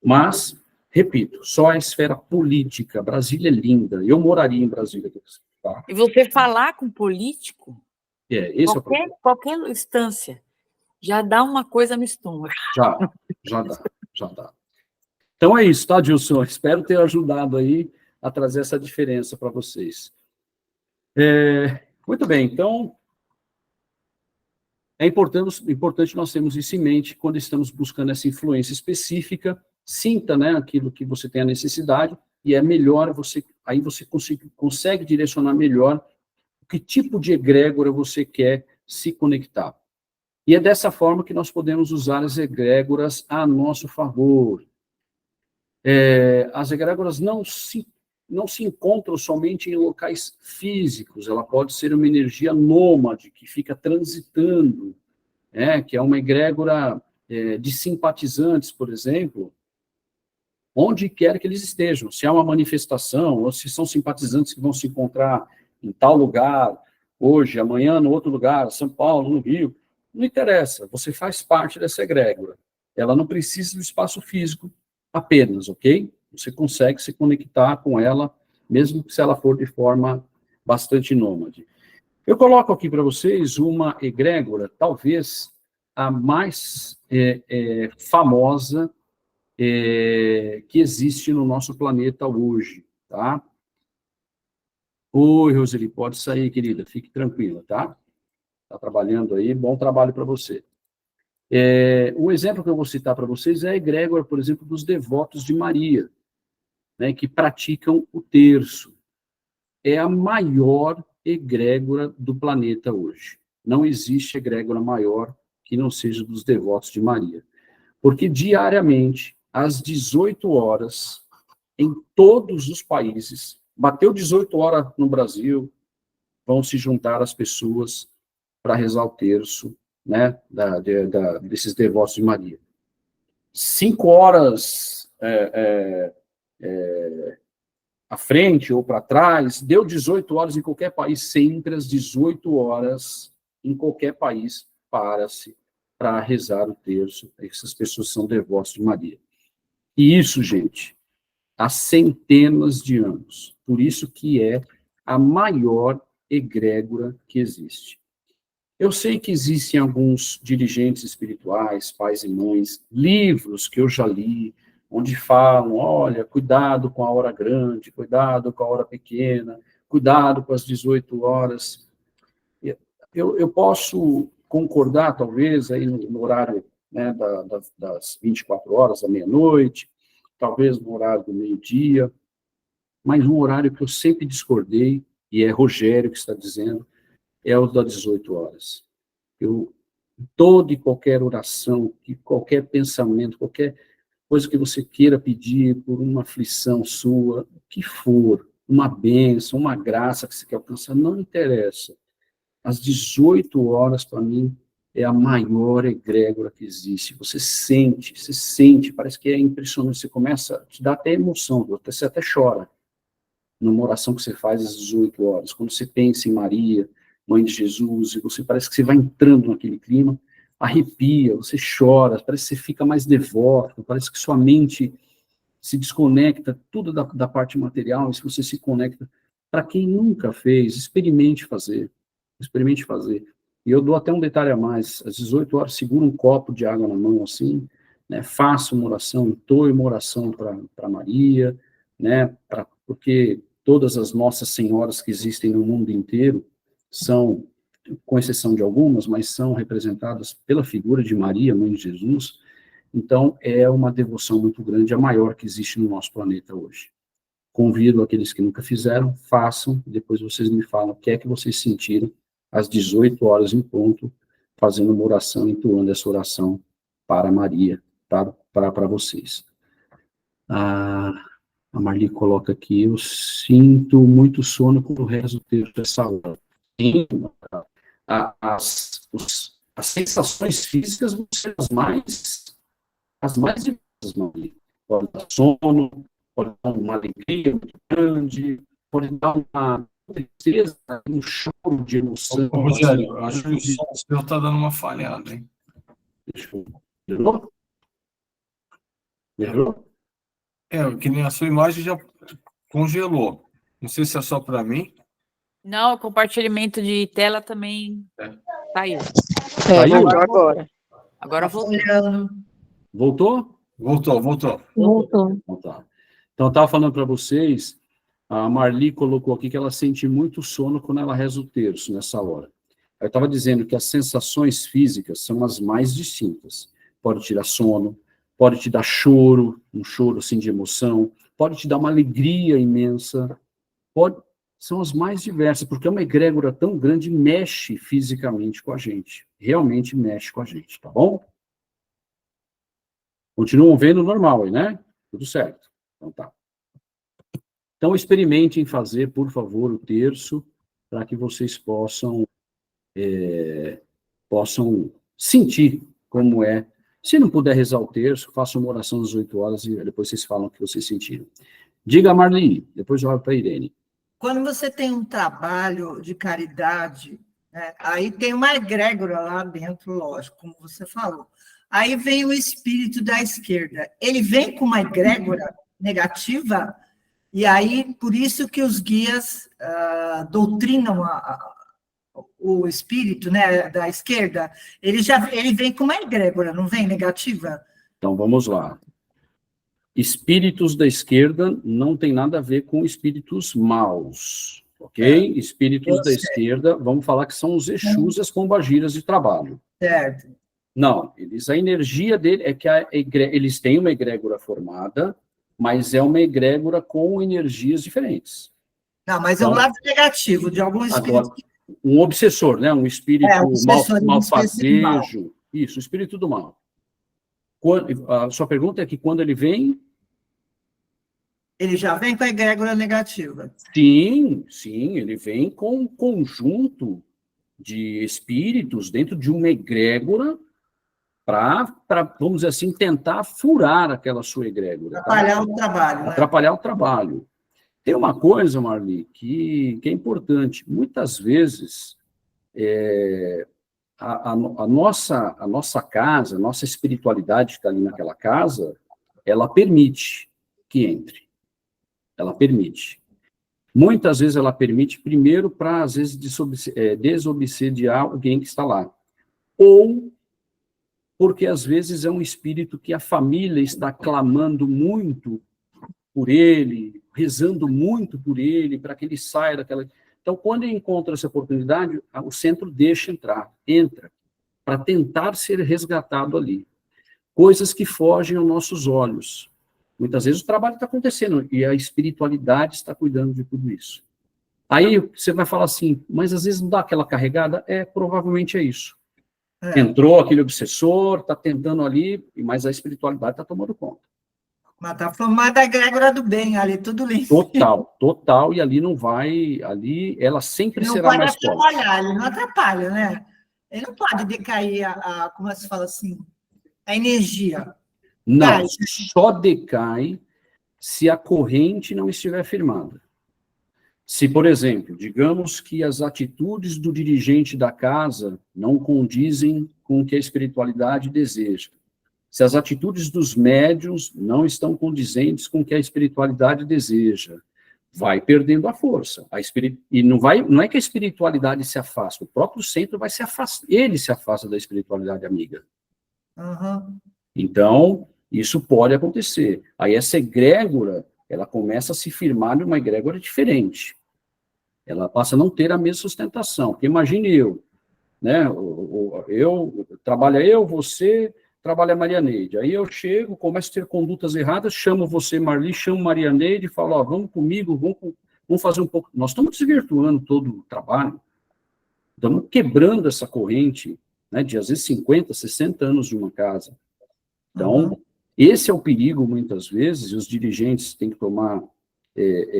Mas, repito, só a esfera política, Brasília é linda, eu moraria em Brasília. Tá? E você falar com político, qualquer instância, já dá uma coisa no estômago. Já dá. Então é isso, tá, Gilson? Espero ter ajudado aí a trazer essa diferença para vocês. Muito bem, então, é importante nós termos isso em mente quando estamos buscando essa influência específica, sinta, né, aquilo que você tem a necessidade, e é melhor aí você consegue direcionar melhor que tipo de egrégora você quer se conectar. E é dessa forma que nós podemos usar as egrégoras a nosso favor. As egrégoras não se encontram somente em locais físicos, ela pode ser uma energia nômade, que fica transitando, que é uma egrégora de simpatizantes, por exemplo, onde quer que eles estejam, se há uma manifestação, ou se são simpatizantes que vão se encontrar em tal lugar, hoje, amanhã, no outro lugar, São Paulo, no Rio, não interessa, você faz parte dessa egrégora. Ela não precisa do espaço físico apenas, ok? Você consegue se conectar com ela, mesmo se ela for de forma bastante nômade. Eu coloco aqui para vocês uma egrégora, talvez a mais famosa que existe no nosso planeta hoje, tá? Oi, Roseli, pode sair, querida, fique tranquila, tá? Está trabalhando aí, bom trabalho para você. Um exemplo que eu vou citar para vocês é a egrégora, por exemplo, dos devotos de Maria, né, que praticam o terço. É a maior egrégora do planeta hoje. Não existe egrégora maior que não seja dos devotos de Maria. Porque diariamente, às 18 horas, em todos os países, bateu 18 horas no Brasil, vão se juntar as pessoas para rezar o terço, né, desses devotos de Maria. 5 horas à frente ou para trás, deu 18 horas em qualquer país, sempre às 18 horas, em qualquer país, para-se para rezar o terço. Essas pessoas são devotos de Maria. E isso, gente, há centenas de anos. Por isso que é a maior egrégora que existe. Eu sei que existem alguns dirigentes espirituais, pais e mães, livros que eu já li, onde falam, olha, cuidado com a hora grande, cuidado com a hora pequena, cuidado com as 18 horas. Eu posso concordar, talvez, aí no horário, né, das 24 horas, da meia-noite, talvez no horário do meio-dia, mas um horário que eu sempre discordei, e é Rogério que está dizendo, é o das 18 horas. Toda e qualquer oração, qualquer pensamento, qualquer coisa que você queira pedir por uma aflição sua, o que for, uma bênção, uma graça que você quer alcançar, não interessa. Às 18 horas, para mim, é a maior egrégora que existe. Você sente, parece que é impressionante, você começa, te dá até emoção, você até chora numa oração que você faz às 18 horas. Quando você pensa em Maria, Mãe de Jesus, e você parece que você vai entrando naquele clima, arrepia, você chora, parece que você fica mais devoto, parece que sua mente se desconecta, tudo da parte material, e se você se conecta. Para quem nunca fez, experimente fazer. E eu dou até um detalhe a mais, às 18 horas, segura um copo de água na mão, assim, né, faça uma oração, entoe uma oração para Maria, né, porque todas as Nossas Senhoras que existem no mundo inteiro são, com exceção de algumas, mas são representadas pela figura de Maria, Mãe de Jesus. Então, é uma devoção muito grande, a maior que existe no nosso planeta hoje. Convido aqueles que nunca fizeram, façam, depois vocês me falam o que é que vocês sentiram às 18 horas em ponto, fazendo uma oração, entoando essa oração para Maria, para vocês. A Marli coloca aqui, eu sinto muito sono quando rezo o texto dessa hora. As sensações físicas vão ser as mais diversas, Marli. Pode dar sono, pode dar uma alegria muito grande, pode dar uma tristeza, um choro de emoção. Ô, Rogério, eu acho que o som seu está dando uma falhada, hein? Deixa eu... Melhorou? Melhorou? Que nem a sua imagem já congelou. Não sei se é só para mim. Não, o compartilhamento de tela também saiu. Voltou agora. Agora voltou. Voltou? Voltou. Então, tá. Então, eu estava falando para vocês, a Marli colocou aqui que ela sente muito sono quando ela reza o terço, nessa hora. Eu estava dizendo que as sensações físicas são as mais distintas. Pode te dar sono, pode te dar choro, um choro assim de emoção, pode te dar uma alegria imensa, são as mais diversas, porque uma egrégora tão grande mexe fisicamente com a gente, realmente mexe com a gente, tá bom? Continuam vendo normal aí, né? Tudo certo. Então tá. Então experimentem fazer, por favor, o terço, para que vocês possam sentir como é. Se não puder rezar o terço, faça uma oração às 8 horas e depois vocês falam o que vocês sentiram. Diga, Marli, depois eu olho para a Irene. Quando você tem um trabalho de caridade, né, aí tem uma egrégora lá dentro, lógico, como você falou. Aí vem o espírito da esquerda. Ele vem com uma egrégora negativa, e aí, por isso que os guias doutrinam o espírito, né, da esquerda, ele vem com uma egrégora, não vem negativa? Então, vamos lá. Espíritos da esquerda não tem nada a ver com espíritos maus, ok? Espíritos da esquerda, vamos falar que são os Exus e as pombagiras de trabalho. Certo. Não, a energia dele é que eles têm uma egrégora formada, mas é uma egrégora com energias diferentes. Não, mas é o lado negativo de algum espírito. Agora, um obsessor, né? Um espírito malfazejo. Isso, o espírito do mal. A sua pergunta é que quando ele vem... Ele já vem com a egrégora negativa. Sim, ele vem com um conjunto de espíritos dentro de uma egrégora para, vamos dizer assim, tentar furar aquela sua egrégora. Atrapalhar o trabalho. Né? Atrapalhar o trabalho. Tem uma coisa, Marli, que é importante. Muitas vezes, a nossa casa, a nossa espiritualidade que está ali naquela casa, ela permite que entre. Ela permite. Muitas vezes ela permite, primeiro, para, às vezes, desobsediar alguém que está lá. Ou porque, às vezes, é um espírito que a família está clamando muito por ele, rezando muito por ele, para que ele saia daquela... Então, quando ele encontra essa oportunidade, o centro deixa entra, para tentar ser resgatado ali. Coisas que fogem aos nossos olhos. Muitas vezes o trabalho está acontecendo e a espiritualidade está cuidando de tudo isso. Aí você vai falar assim, mas às vezes não dá aquela carregada? Provavelmente é isso. Entrou aquele obsessor, está tentando ali, mas a espiritualidade está tomando conta. Mas está formada a egrégora do bem, ali tudo limpo. Total, e ali não vai, ali ela sempre será mais forte. Ele não atrapalha, né? Ele não pode decair como se fala assim, a energia. Não, só decai se a corrente não estiver firmada. Se, por exemplo, digamos que as atitudes do dirigente da casa não condizem com o que a espiritualidade deseja. Se as atitudes dos médiuns não estão condizentes com o que a espiritualidade deseja, vai perdendo a força. E não é que a espiritualidade se afasta, o próprio centro vai se afastar, ele se afasta da espiritualidade amiga. Uhum. Então, isso pode acontecer. Aí essa egrégora, ela começa a se firmar numa egrégora diferente. Ela passa a não ter a mesma sustentação. Porque imagine né? Você, trabalha a Marianeide. Aí eu chego, começo a ter condutas erradas, chamo você, Marli, chamo Marianeide e falo, vamos comigo, vamos fazer um pouco... Nós estamos desvirtuando todo o trabalho, estamos quebrando essa corrente, né, de às vezes 50, 60 anos de uma casa. Então, esse é o perigo, muitas vezes, e os dirigentes têm que tomar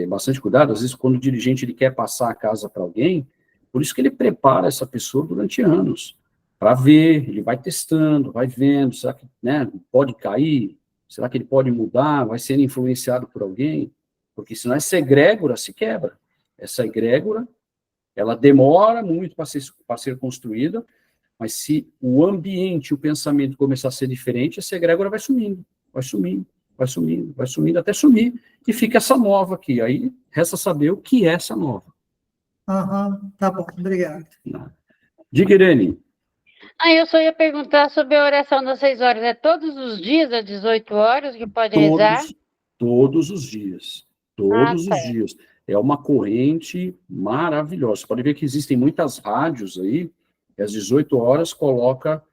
bastante cuidado. Às vezes, quando o dirigente ele quer passar a casa para alguém, por isso que ele prepara essa pessoa durante anos, para ver, ele vai testando, vai vendo, será que, né, pode cair? Será que ele pode mudar? Vai ser influenciado por alguém? Porque senão essa egrégora se quebra. Essa egrégora, ela demora muito para ser construída, mas se o ambiente, o pensamento começar a ser diferente, essa egrégora vai sumindo, até sumir, e fica essa nova aqui. Aí, resta saber o que é essa nova. Tá bom, obrigado. Diga, Irene. Eu só ia perguntar sobre a oração das 6 horas. É todos os dias, às 18 horas, que pode rezar? Todos os dias. Todos os dias. É uma corrente maravilhosa. Você pode ver que existem muitas rádios aí, que às 18 horas coloca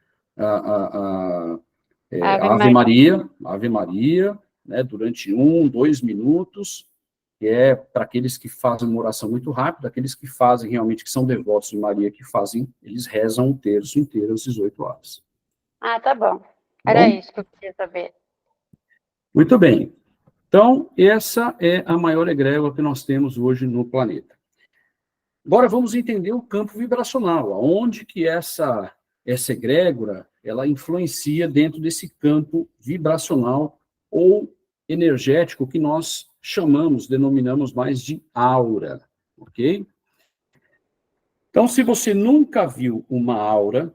Ave Maria, né, durante 1, 2 minutos, que é para aqueles que fazem uma oração muito rápida, aqueles que fazem realmente, que são devotos de Maria, eles rezam um terço inteiro às 18 horas. Tá bom. Era isso que eu queria saber. Muito bem. Então, essa é a maior egrégora que nós temos hoje no planeta. Agora vamos entender o campo vibracional, aonde que essa egrégora, ela influencia dentro desse campo vibracional ou energético que nós denominamos mais de aura, ok? Então, se você nunca viu uma aura,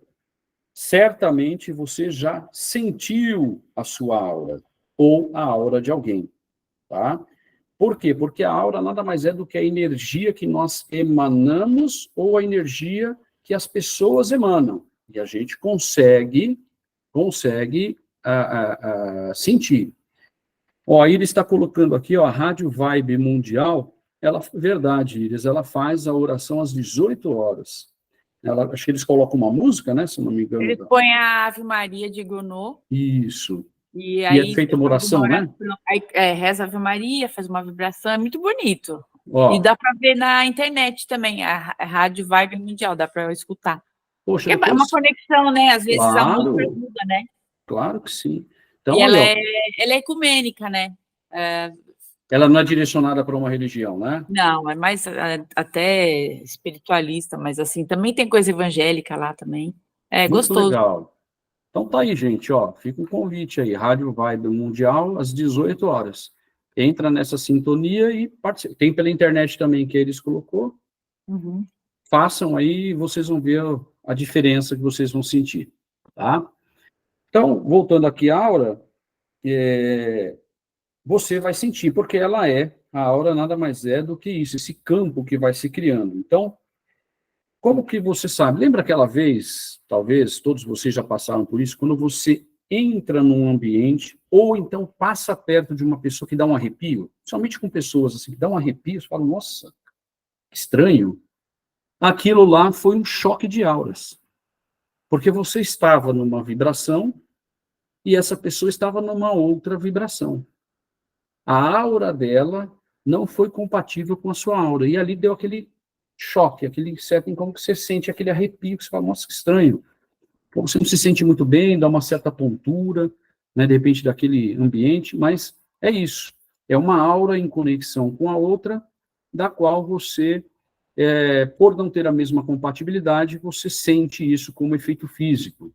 certamente você já sentiu a sua aura, ou a aura de alguém, tá? Por quê? Porque a aura nada mais é do que a energia que nós emanamos ou a energia que as pessoas emanam, e a gente consegue sentir. Ó, a Iris está colocando aqui, ó, a Rádio Vibe Mundial, verdade, Iris, ela faz a oração às 18 horas. Acho que eles colocam uma música, né, se não me engano. Eles põem a Ave Maria de Gounod. Isso. E é aí feita uma oração, né? Aí, reza a Ave Maria, faz uma vibração, é muito bonito. Ó, e dá para ver na internet também, a Rádio Vibe Mundial, dá para escutar. Poxa, É uma conexão, né? Às vezes a música ajuda, né? Claro que sim. Então, e olha, ela é ecumênica, né? Ela não é direcionada para uma religião, né? Não, é mais até espiritualista, mas assim, também tem coisa evangélica lá também. É Muito gostoso. legal. Então tá aí, gente, ó, fica um convite aí, Rádio Vibe Mundial, às 18 horas. Entra nessa sintonia e participa. Tem pela internet também que eles colocou. Uhum. Façam aí e vocês vão ver a diferença que vocês vão sentir, tá? Então, voltando aqui à aura, você vai sentir, porque a aura nada mais é do que isso, esse campo que vai se criando. Então, como que você sabe? Lembra aquela vez, talvez todos vocês já passaram por isso, quando você entra num ambiente, ou então passa perto de uma pessoa que dá um arrepio, somente com pessoas assim, que dá um arrepio, você fala, nossa, que estranho. Aquilo lá foi um choque de auras. Porque você estava numa vibração e essa pessoa estava numa outra vibração. A aura dela não foi compatível com a sua aura. E ali deu aquele choque, aquele certo como que você sente aquele arrepio, que você fala, nossa, que estranho. Você não se sente muito bem, dá uma certa tontura, né, de repente, daquele ambiente, mas é isso. É uma aura em conexão com a outra, da qual você, por não ter a mesma compatibilidade, você sente isso como efeito físico.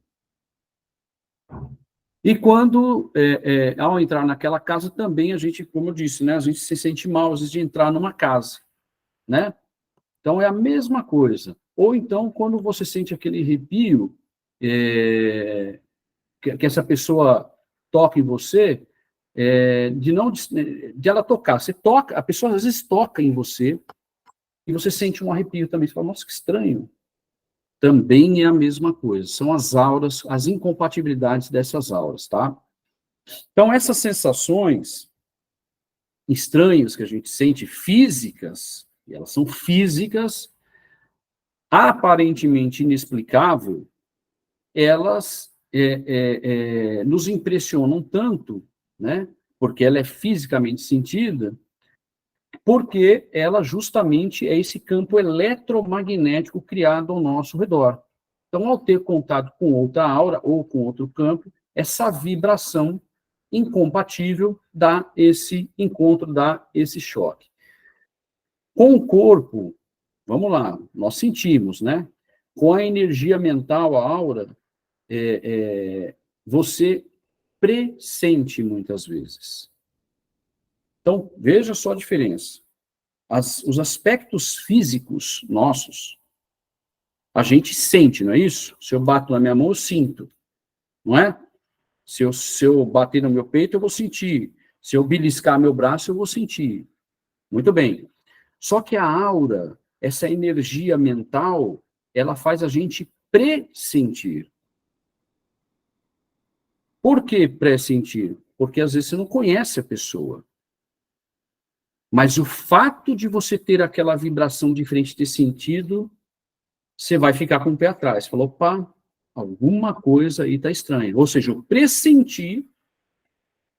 E quando, ao entrar naquela casa, também a gente, como eu disse, né, a gente se sente mal, às vezes, de entrar numa casa, né? Então, é a mesma coisa. Ou então, quando você sente aquele arrepio, que essa pessoa toca em você, de ela tocar. Você toca, a pessoa às vezes toca em você, e você sente um arrepio também. Você fala, nossa, que estranho. Também é a mesma coisa. São as auras, as incompatibilidades dessas auras, tá? Então, essas sensações estranhas que a gente sente, físicas, e elas são físicas, aparentemente inexplicável, elas nos impressionam tanto, né? Porque ela é fisicamente sentida, porque ela justamente é esse campo eletromagnético criado ao nosso redor. Então, ao ter contato com outra aura ou com outro campo, essa vibração incompatível dá esse encontro, dá esse choque. Com o corpo, vamos lá, nós sentimos, né? Com a energia mental, a aura, você pressente muitas vezes. Então, veja só a diferença. Os aspectos físicos nossos, a gente sente, não é isso? Se eu bato na minha mão, eu sinto, não é? Se eu bater no meu peito, eu vou sentir. Se eu beliscar meu braço, eu vou sentir. Muito bem. Só que a aura, essa energia mental, ela faz a gente pressentir. Por que pressentir? Porque às vezes você não conhece a pessoa. Mas o fato de você ter aquela vibração diferente de sentido, você vai ficar com o pé atrás. Falou, opa, alguma coisa aí está estranha. Ou seja, eu pressenti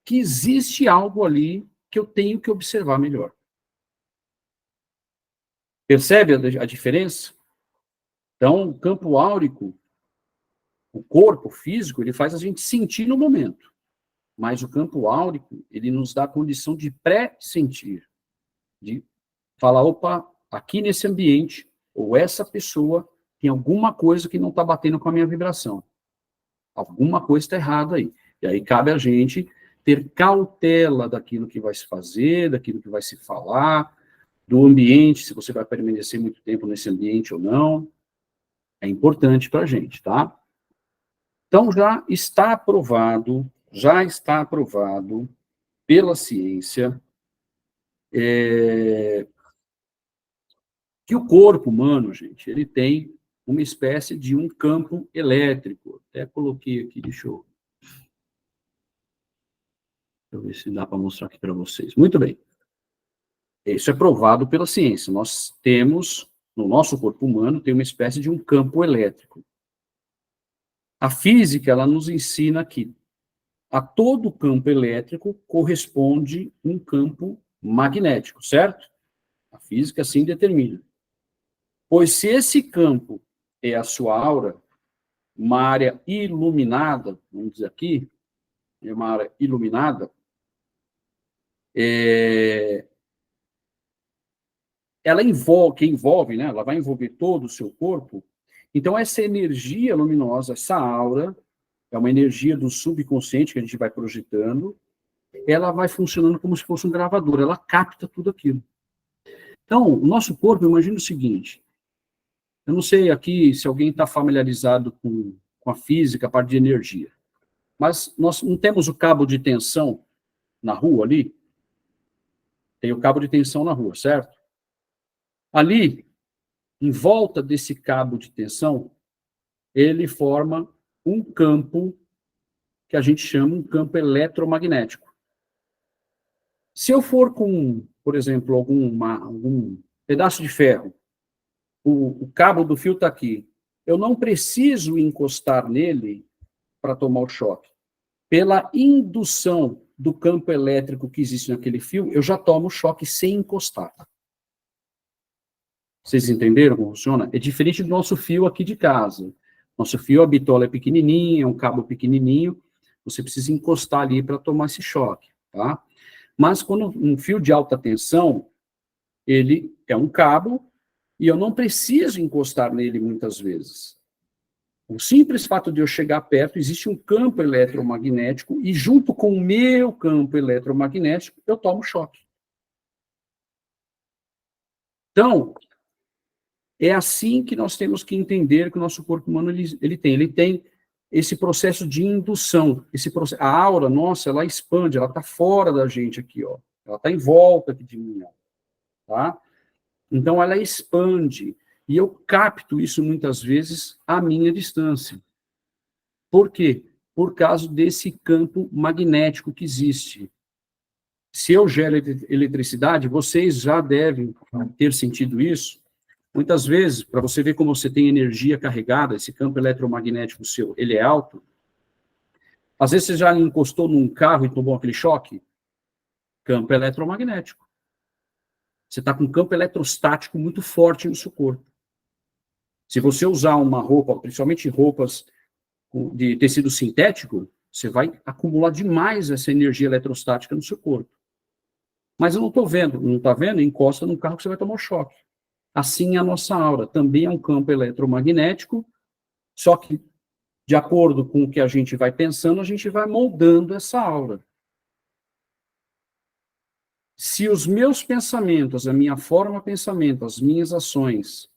que existe algo ali que eu tenho que observar melhor. Percebe a diferença? Então, o campo áurico, o corpo físico, ele faz a gente sentir no momento. Mas o campo áurico, ele nos dá a condição de pré-sentir. De falar, opa, aqui nesse ambiente, ou essa pessoa tem alguma coisa que não está batendo com a minha vibração. Alguma coisa está errada aí. E aí cabe a gente ter cautela daquilo que vai se fazer, daquilo que vai se falar, do ambiente, se você vai permanecer muito tempo nesse ambiente ou não. É importante para a gente, tá? Então, já está aprovado pela ciência que o corpo humano, gente, ele tem uma espécie de um campo elétrico. Até coloquei aqui, deixa eu ver se dá para mostrar aqui para vocês. Muito bem. Isso é provado pela ciência. Nós temos, no nosso corpo humano, tem uma espécie de um campo elétrico. A física, ela nos ensina que a todo campo elétrico corresponde um campo magnético, certo? A física assim determina. Pois se esse campo é a sua aura, uma área iluminada, vamos dizer aqui, é uma área iluminada, ela envolve, né? Ela vai envolver todo o seu corpo. Então, essa energia luminosa, essa aura, é uma energia do subconsciente que a gente vai projetando, ela vai funcionando como se fosse um gravador, ela capta tudo aquilo. Então, o nosso corpo, imagina o seguinte, eu não sei aqui se alguém está familiarizado com a física, a parte de energia, mas nós não temos o cabo de tensão na rua ali? Tem o cabo de tensão na rua, certo? Ali, em volta desse cabo de tensão, ele forma um campo que a gente chama um campo eletromagnético. Se eu for com, por exemplo, algum pedaço de ferro, o cabo do fio está aqui, eu não preciso encostar nele para tomar o choque. Pela indução do campo elétrico que existe naquele fio, eu já tomo o choque sem encostar. Vocês entenderam como funciona? É diferente do nosso fio aqui de casa. Nosso fio, a bitola é pequenininha, é um cabo pequenininho, você precisa encostar ali para tomar esse choque, tá? Mas quando um fio de alta tensão, ele é um cabo e eu não preciso encostar nele muitas vezes. O simples fato de eu chegar perto, existe um campo eletromagnético e junto com o meu campo eletromagnético, eu tomo choque. Então, é assim que nós temos que entender que o nosso corpo humano ele tem esse processo de indução, a aura nossa, ela expande, ela está fora da gente aqui, ó, ela está em volta aqui de mim, ó, tá? Então ela expande, e eu capto isso muitas vezes à minha distância. Por quê? Por causa desse campo magnético que existe. Se eu gero eletricidade, vocês já devem ter sentido isso. Muitas vezes, para você ver como você tem energia carregada, esse campo eletromagnético seu, ele é alto. Às vezes você já encostou num carro e tomou aquele choque. Campo eletromagnético. Você está com um campo eletrostático muito forte no seu corpo. Se você usar uma roupa, principalmente roupas de tecido sintético, você vai acumular demais essa energia eletrostática no seu corpo. Mas eu não estou vendo. Não está vendo? Encosta num carro que você vai tomar um choque. Assim, a nossa aura também é um campo eletromagnético, só que, de acordo com o que a gente vai pensando, a gente vai moldando essa aura. Se os meus pensamentos, a minha forma de pensamento, as minhas ações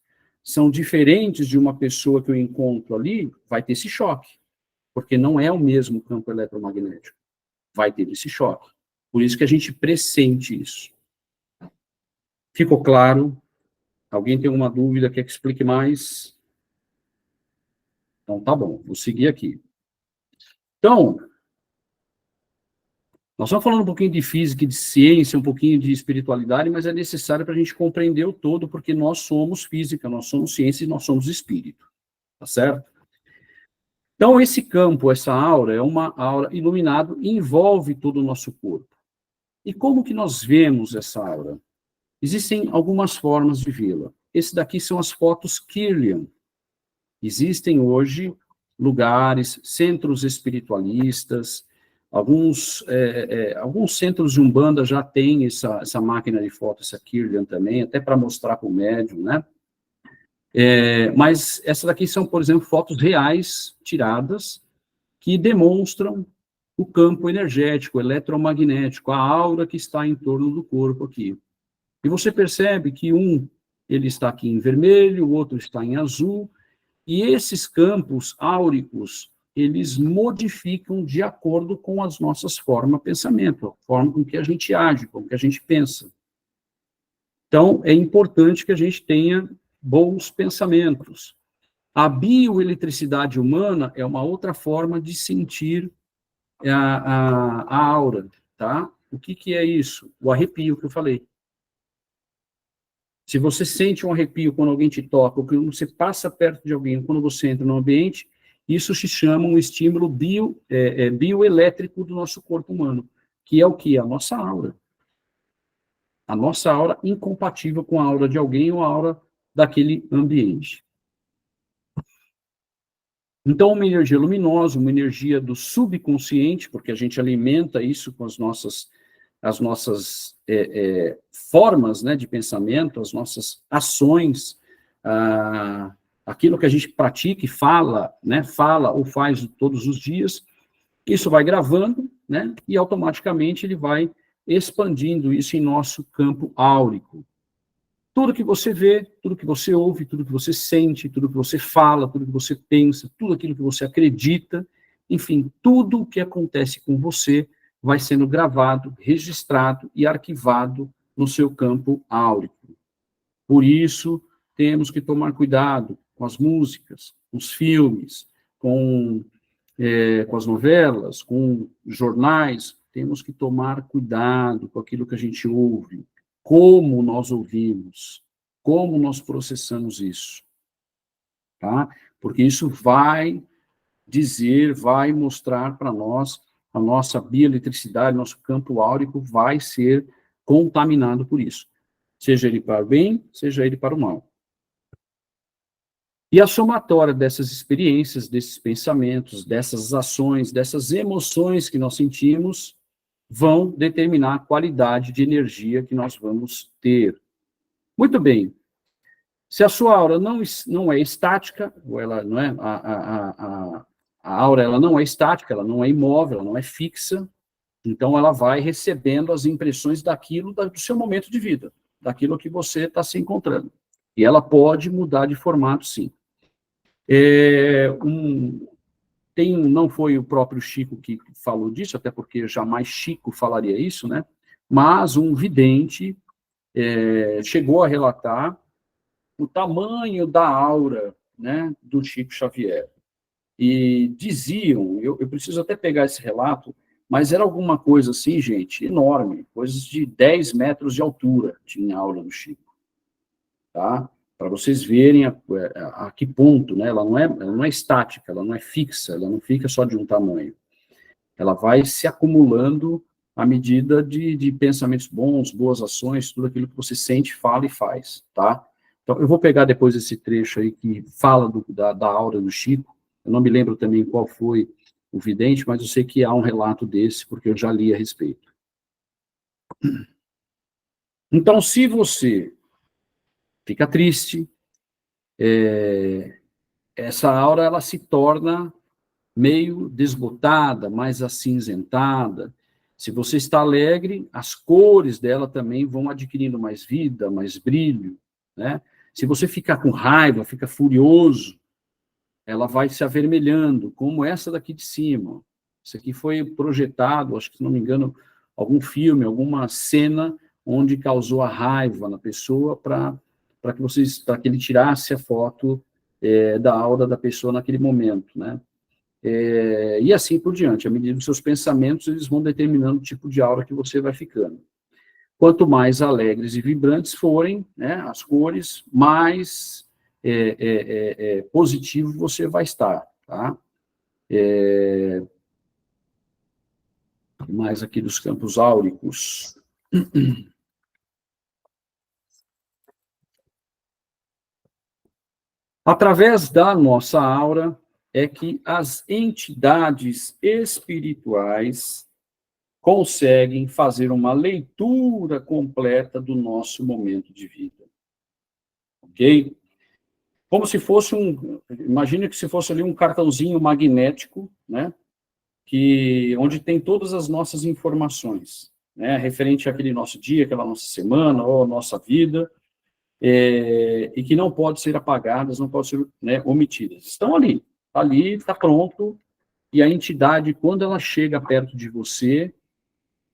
são diferentes de uma pessoa que eu encontro ali, vai ter esse choque, porque não é o mesmo campo eletromagnético. Vai ter esse choque. Por isso que a gente pressente isso. Ficou claro? Alguém tem alguma dúvida, quer que explique mais? Então, tá bom, vou seguir aqui. Então, nós estamos falando um pouquinho de física e de ciência, um pouquinho de espiritualidade, mas é necessário para a gente compreender o todo, porque nós somos física, nós somos ciência e nós somos espírito. Tá certo? Então, esse campo, essa aura, é uma aura iluminada e envolve todo o nosso corpo. E como que nós vemos essa aura? Existem algumas formas de vê-la. Esse daqui são as fotos Kirlian. Existem hoje lugares, centros espiritualistas, alguns centros de Umbanda já têm essa máquina de foto, essa Kirlian também, até para mostrar para o médium, né? Mas essas daqui são, por exemplo, fotos reais tiradas que demonstram o campo energético, eletromagnético, a aura que está em torno do corpo aqui. E você percebe que ele está aqui em vermelho, o outro está em azul, e esses campos áuricos, eles modificam de acordo com as nossas formas de pensamento, a forma com que a gente age, com que a gente pensa. Então, é importante que a gente tenha bons pensamentos. A bioeletricidade humana é uma outra forma de sentir a aura, tá? O que é isso? O arrepio que eu falei. Se você sente um arrepio quando alguém te toca, ou quando você passa perto de alguém, ou quando você entra no ambiente, isso se chama um estímulo bioelétrico do nosso corpo humano, que é o quê? A nossa aura. A nossa aura incompatível com a aura de alguém ou a aura daquele ambiente. Então, uma energia luminosa, uma energia do subconsciente, porque a gente alimenta isso com as nossas formas, né, de pensamento, as nossas ações, aquilo que a gente pratica e fala, né, fala ou faz todos os dias, isso vai gravando, né, e automaticamente ele vai expandindo isso em nosso campo áurico. Tudo que você vê, tudo que você ouve, tudo que você sente, tudo que você fala, tudo que você pensa, tudo aquilo que você acredita, enfim, tudo o que acontece com você vai sendo gravado, registrado e arquivado no seu campo áurico. Por isso, temos que tomar cuidado com as músicas, com os filmes, com as novelas, com jornais. Temos que tomar cuidado com aquilo que a gente ouve, como nós ouvimos, como nós processamos isso, tá? Porque isso vai dizer, vai mostrar para nós a nossa bioeletricidade, nosso campo áurico vai ser contaminado por isso. Seja ele para o bem, seja ele para o mal. E a somatória dessas experiências, desses pensamentos, dessas ações, dessas emoções que nós sentimos, vão determinar a qualidade de energia que nós vamos ter. Muito bem. Se a sua aura não é estática, ou ela não é a aura ela não é estática, ela não é imóvel, ela não é fixa, então ela vai recebendo as impressões daquilo do seu momento de vida, daquilo que você está se encontrando. E ela pode mudar de formato, sim. Não foi o próprio Chico que falou disso, até porque jamais Chico falaria isso, né? Mas um vidente chegou a relatar o tamanho da aura, né, do Chico Xavier. E diziam, eu preciso até pegar esse relato, mas era alguma coisa assim, gente, enorme, coisas de 10 metros de altura tinha a aura do Chico, tá? Para vocês verem a que ponto, né? Ela não é estática, ela não é fixa, ela não fica só de um tamanho. Ela vai se acumulando à medida de pensamentos bons, boas ações, tudo aquilo que você sente, fala e faz, tá? Então, eu vou pegar depois esse trecho aí que fala da aura do Chico. Eu não me lembro também qual foi o vidente, mas eu sei que há um relato desse, porque eu já li a respeito. Então, se você fica triste, essa aura ela se torna meio desbotada, mais acinzentada. Se você está alegre, as cores dela também vão adquirindo mais vida, mais brilho, né? Se você ficar com raiva, fica furioso, ela vai se avermelhando, como essa daqui de cima. Isso aqui foi projetado, acho que, se não me engano, algum filme, alguma cena onde causou a raiva na pessoa para que ele tirasse a foto da aura da pessoa naquele momento, né? E assim por diante, à medida que seus pensamentos, eles vão determinando o tipo de aura que você vai ficando. Quanto mais alegres e vibrantes forem, né, as cores, mais positivo você vai estar, tá? Mais aqui dos campos áuricos. Através da nossa aura é que as entidades espirituais conseguem fazer uma leitura completa do nosso momento de vida. Ok? Como se fosse imagine que se fosse ali um cartãozinho magnético, né? Onde tem todas as nossas informações, né? Referente àquele nosso dia, aquela nossa semana, ou nossa vida, e que não pode ser apagadas, não podem ser, né, omitidas. Estão ali, está pronto, e a entidade, quando ela chega perto de você,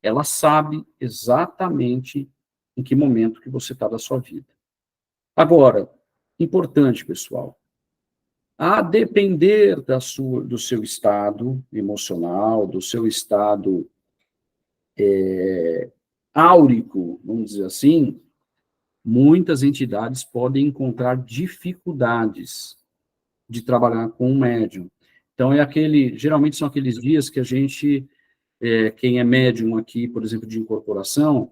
ela sabe exatamente em que momento que você está da sua vida. Agora, importante, pessoal, A depender do seu estado emocional, do seu estado áurico, vamos dizer assim, muitas entidades podem encontrar dificuldades de trabalhar com um médium. Então, geralmente são aqueles dias que a gente, quem é médium aqui, por exemplo, de incorporação,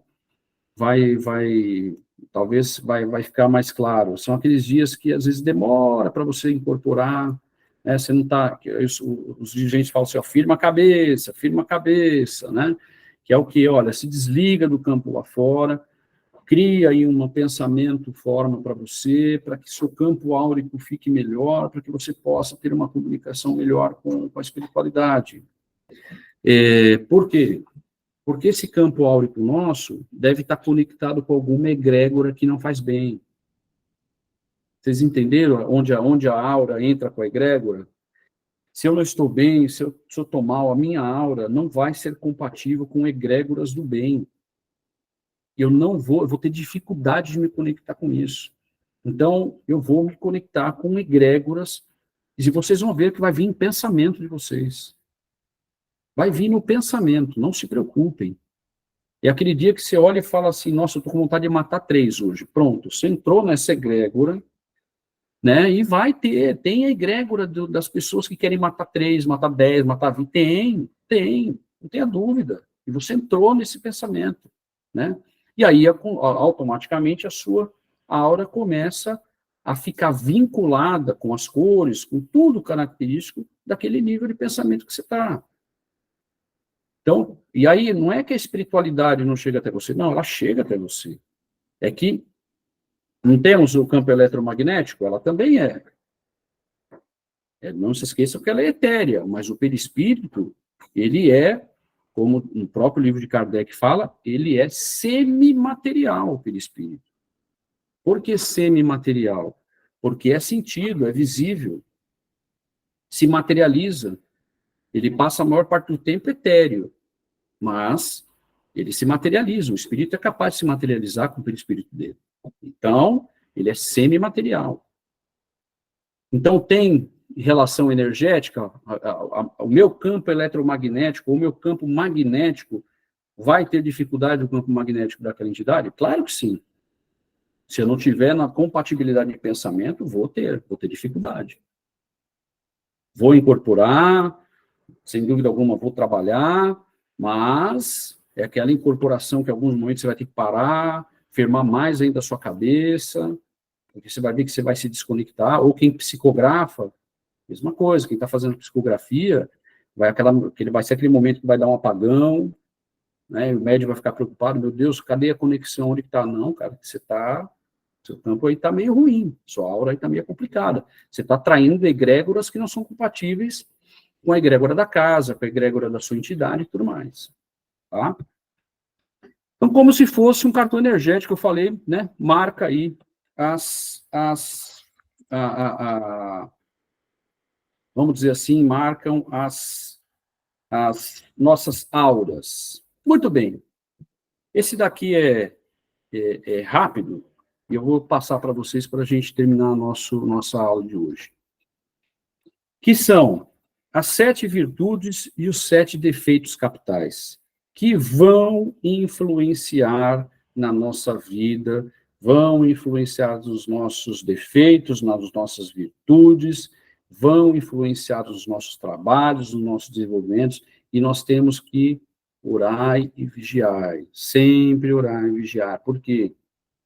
talvez vai ficar mais claro. São aqueles dias que às vezes demora para você incorporar, né? Você não está, os dirigentes falam assim, ó, firma a cabeça, né? Que é o que, olha, se desliga do campo lá fora, cria aí um pensamento, forma para você, para que seu campo áurico fique melhor, para que você possa ter uma comunicação melhor com a espiritualidade. Por quê? Porque esse campo áurico nosso deve estar conectado com alguma egrégora que não faz bem. Vocês entenderam onde a aura entra com a egrégora? Se eu não estou bem, se eu estou mal, a minha aura não vai ser compatível com egrégoras do bem. Eu vou ter dificuldade de me conectar com isso. Então, eu vou me conectar com egrégoras, e vocês vão ver que vai vir em pensamento de vocês. Vai vir no pensamento, não se preocupem. É aquele dia que você olha e fala assim, nossa, eu estou com vontade de matar 3 hoje. Pronto, você entrou nessa egrégora, né, e tem a egrégora das pessoas que querem matar 3, matar 10, matar 20. Tem, não tenha dúvida. E você entrou nesse pensamento, né? E aí, automaticamente, a sua aura começa a ficar vinculada com as cores, com tudo característico daquele nível de pensamento que você está. Então, e aí, não é que a espiritualidade não chega até você, não, ela chega até você. É que não temos o campo eletromagnético, ela também é. Não se esqueçam que ela é etérea, mas o perispírito, ele é, como no próprio livro de Kardec fala, ele é semimaterial, o perispírito. Por que semimaterial? Porque é sentido, é visível, se materializa. Ele passa a maior parte do tempo etéreo, mas ele se materializa. O espírito é capaz de se materializar com o perispírito dele. Então, ele é semimaterial. Então, tem relação energética, o meu campo eletromagnético, o meu campo magnético, vai ter dificuldade no campo magnético daquela entidade? Claro que sim. Se eu não tiver na compatibilidade de pensamento, vou ter dificuldade. Vou incorporar, sem dúvida alguma, vou trabalhar, mas é aquela incorporação que em alguns momentos você vai ter que parar, firmar mais ainda a sua cabeça, porque você vai ver que você vai se desconectar, ou quem psicografa, mesma coisa, quem está fazendo psicografia, vai ser aquele momento que vai dar um apagão, né, o médico vai ficar preocupado, meu Deus, cadê a conexão, onde que está? Não, cara, seu campo aí está meio ruim, sua aura aí está meio complicada, você está atraindo egrégoras que não são compatíveis com a egrégora da casa, com a egrégora da sua entidade e tudo mais, tá? Então, como se fosse um cartão energético, eu falei, né, marca aí vamos dizer assim, marcam as nossas auras. Muito bem. Esse daqui é rápido, e eu vou passar para vocês para a gente terminar a nossa aula de hoje. Que são as 7 virtudes e os 7 defeitos capitais, que vão influenciar na nossa vida, vão influenciar nos nossos defeitos, nas nossas virtudes, vão influenciar nos nossos trabalhos, nos nossos desenvolvimentos, e nós temos que orar e vigiar, sempre orar e vigiar. Por quê?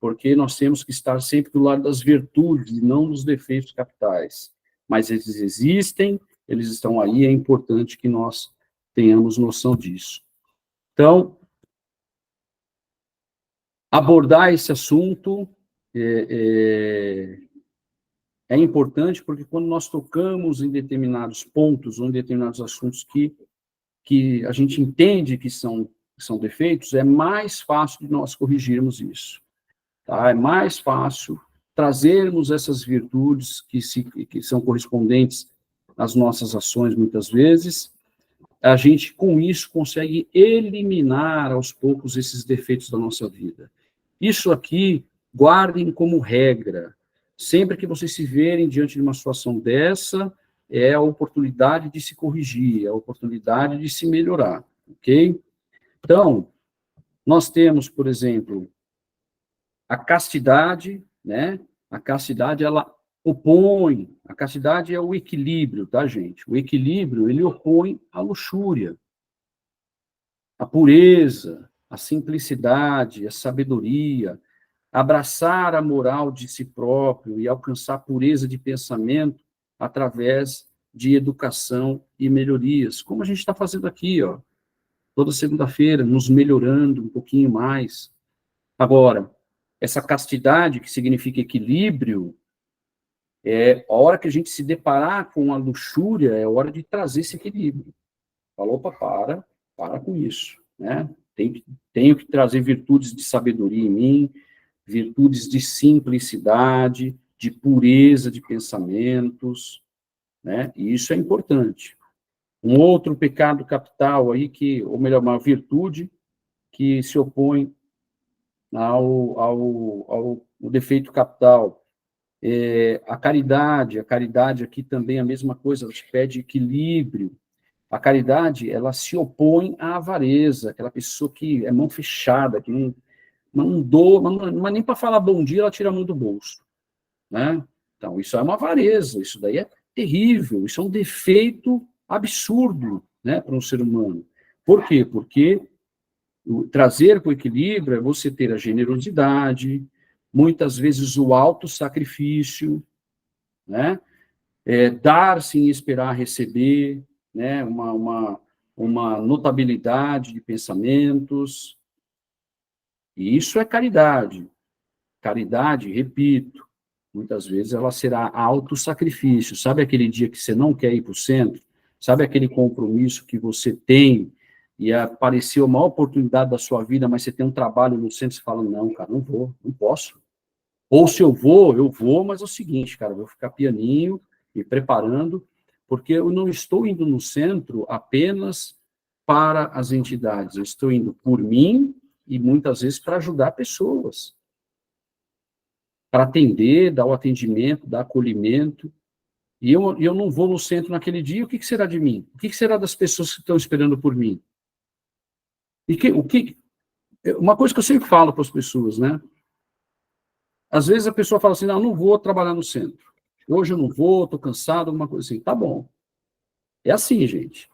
Porque nós temos que estar sempre do lado das virtudes, e não dos defeitos capitais. Mas eles existem, eles estão aí, é importante que nós tenhamos noção disso. Então, abordar esse assunto é importante, porque quando nós tocamos em determinados pontos, ou em determinados assuntos que a gente entende que são defeitos, é mais fácil de nós corrigirmos isso. Tá? É mais fácil trazermos essas virtudes que são correspondentes às nossas ações, muitas vezes. A gente, com isso, consegue eliminar, aos poucos, esses defeitos da nossa vida. Isso aqui, guardem como regra. Sempre que vocês se verem diante de uma situação dessa, é a oportunidade de se corrigir, é a oportunidade de se melhorar, ok? Então, nós temos, por exemplo, a castidade, né? A castidade, ela opõe, a castidade é o equilíbrio, tá, gente? O equilíbrio, ele opõe a luxúria, a pureza, a simplicidade, a sabedoria, abraçar a moral de si próprio e alcançar pureza de pensamento através de educação e melhorias, como a gente está fazendo aqui, ó, toda segunda-feira, nos melhorando um pouquinho mais. Agora, essa castidade, que significa equilíbrio, é a hora que a gente se deparar com a luxúria, é a hora de trazer esse equilíbrio. Falou, opa, para com isso, né? Tenho que trazer virtudes de sabedoria em mim, virtudes de simplicidade, de pureza de pensamentos, né? E isso é importante. Um outro pecado capital aí, ou melhor, uma virtude que se opõe ao defeito capital, a caridade aqui também é a mesma coisa, ela te pede equilíbrio. A caridade, ela se opõe à avareza, aquela pessoa que é mão fechada, que não doa, mas nem para falar bom dia, ela tira a mão do bolso, né? Então, isso é uma avareza, isso daí é terrível, isso é um defeito absurdo, né, para um ser humano. Por quê? Porque trazer para o equilíbrio é você ter a generosidade, muitas vezes o autossacrifício, né? Dar sem esperar receber, né? Uma notabilidade de pensamentos. E isso é caridade. Caridade, repito, muitas vezes ela será autossacrifício. Sabe aquele dia que você não quer ir para o centro? Sabe aquele compromisso que você tem e apareceu uma oportunidade da sua vida, mas você tem um trabalho no centro e você fala, não, cara, não vou, não posso. Ou se eu vou, mas é o seguinte, cara, eu vou ficar pianinho, me preparando, porque eu não estou indo no centro apenas para as entidades, eu estou indo por mim e muitas vezes para ajudar pessoas, para atender, dar o atendimento, dar acolhimento, e eu não vou no centro naquele dia, o que será de mim? O que será das pessoas que estão esperando por mim? Uma coisa que eu sempre falo para as pessoas, né? Às vezes a pessoa fala assim, não vou trabalhar no centro. Hoje eu não vou, estou cansado, alguma coisa assim. Tá bom. É assim, gente.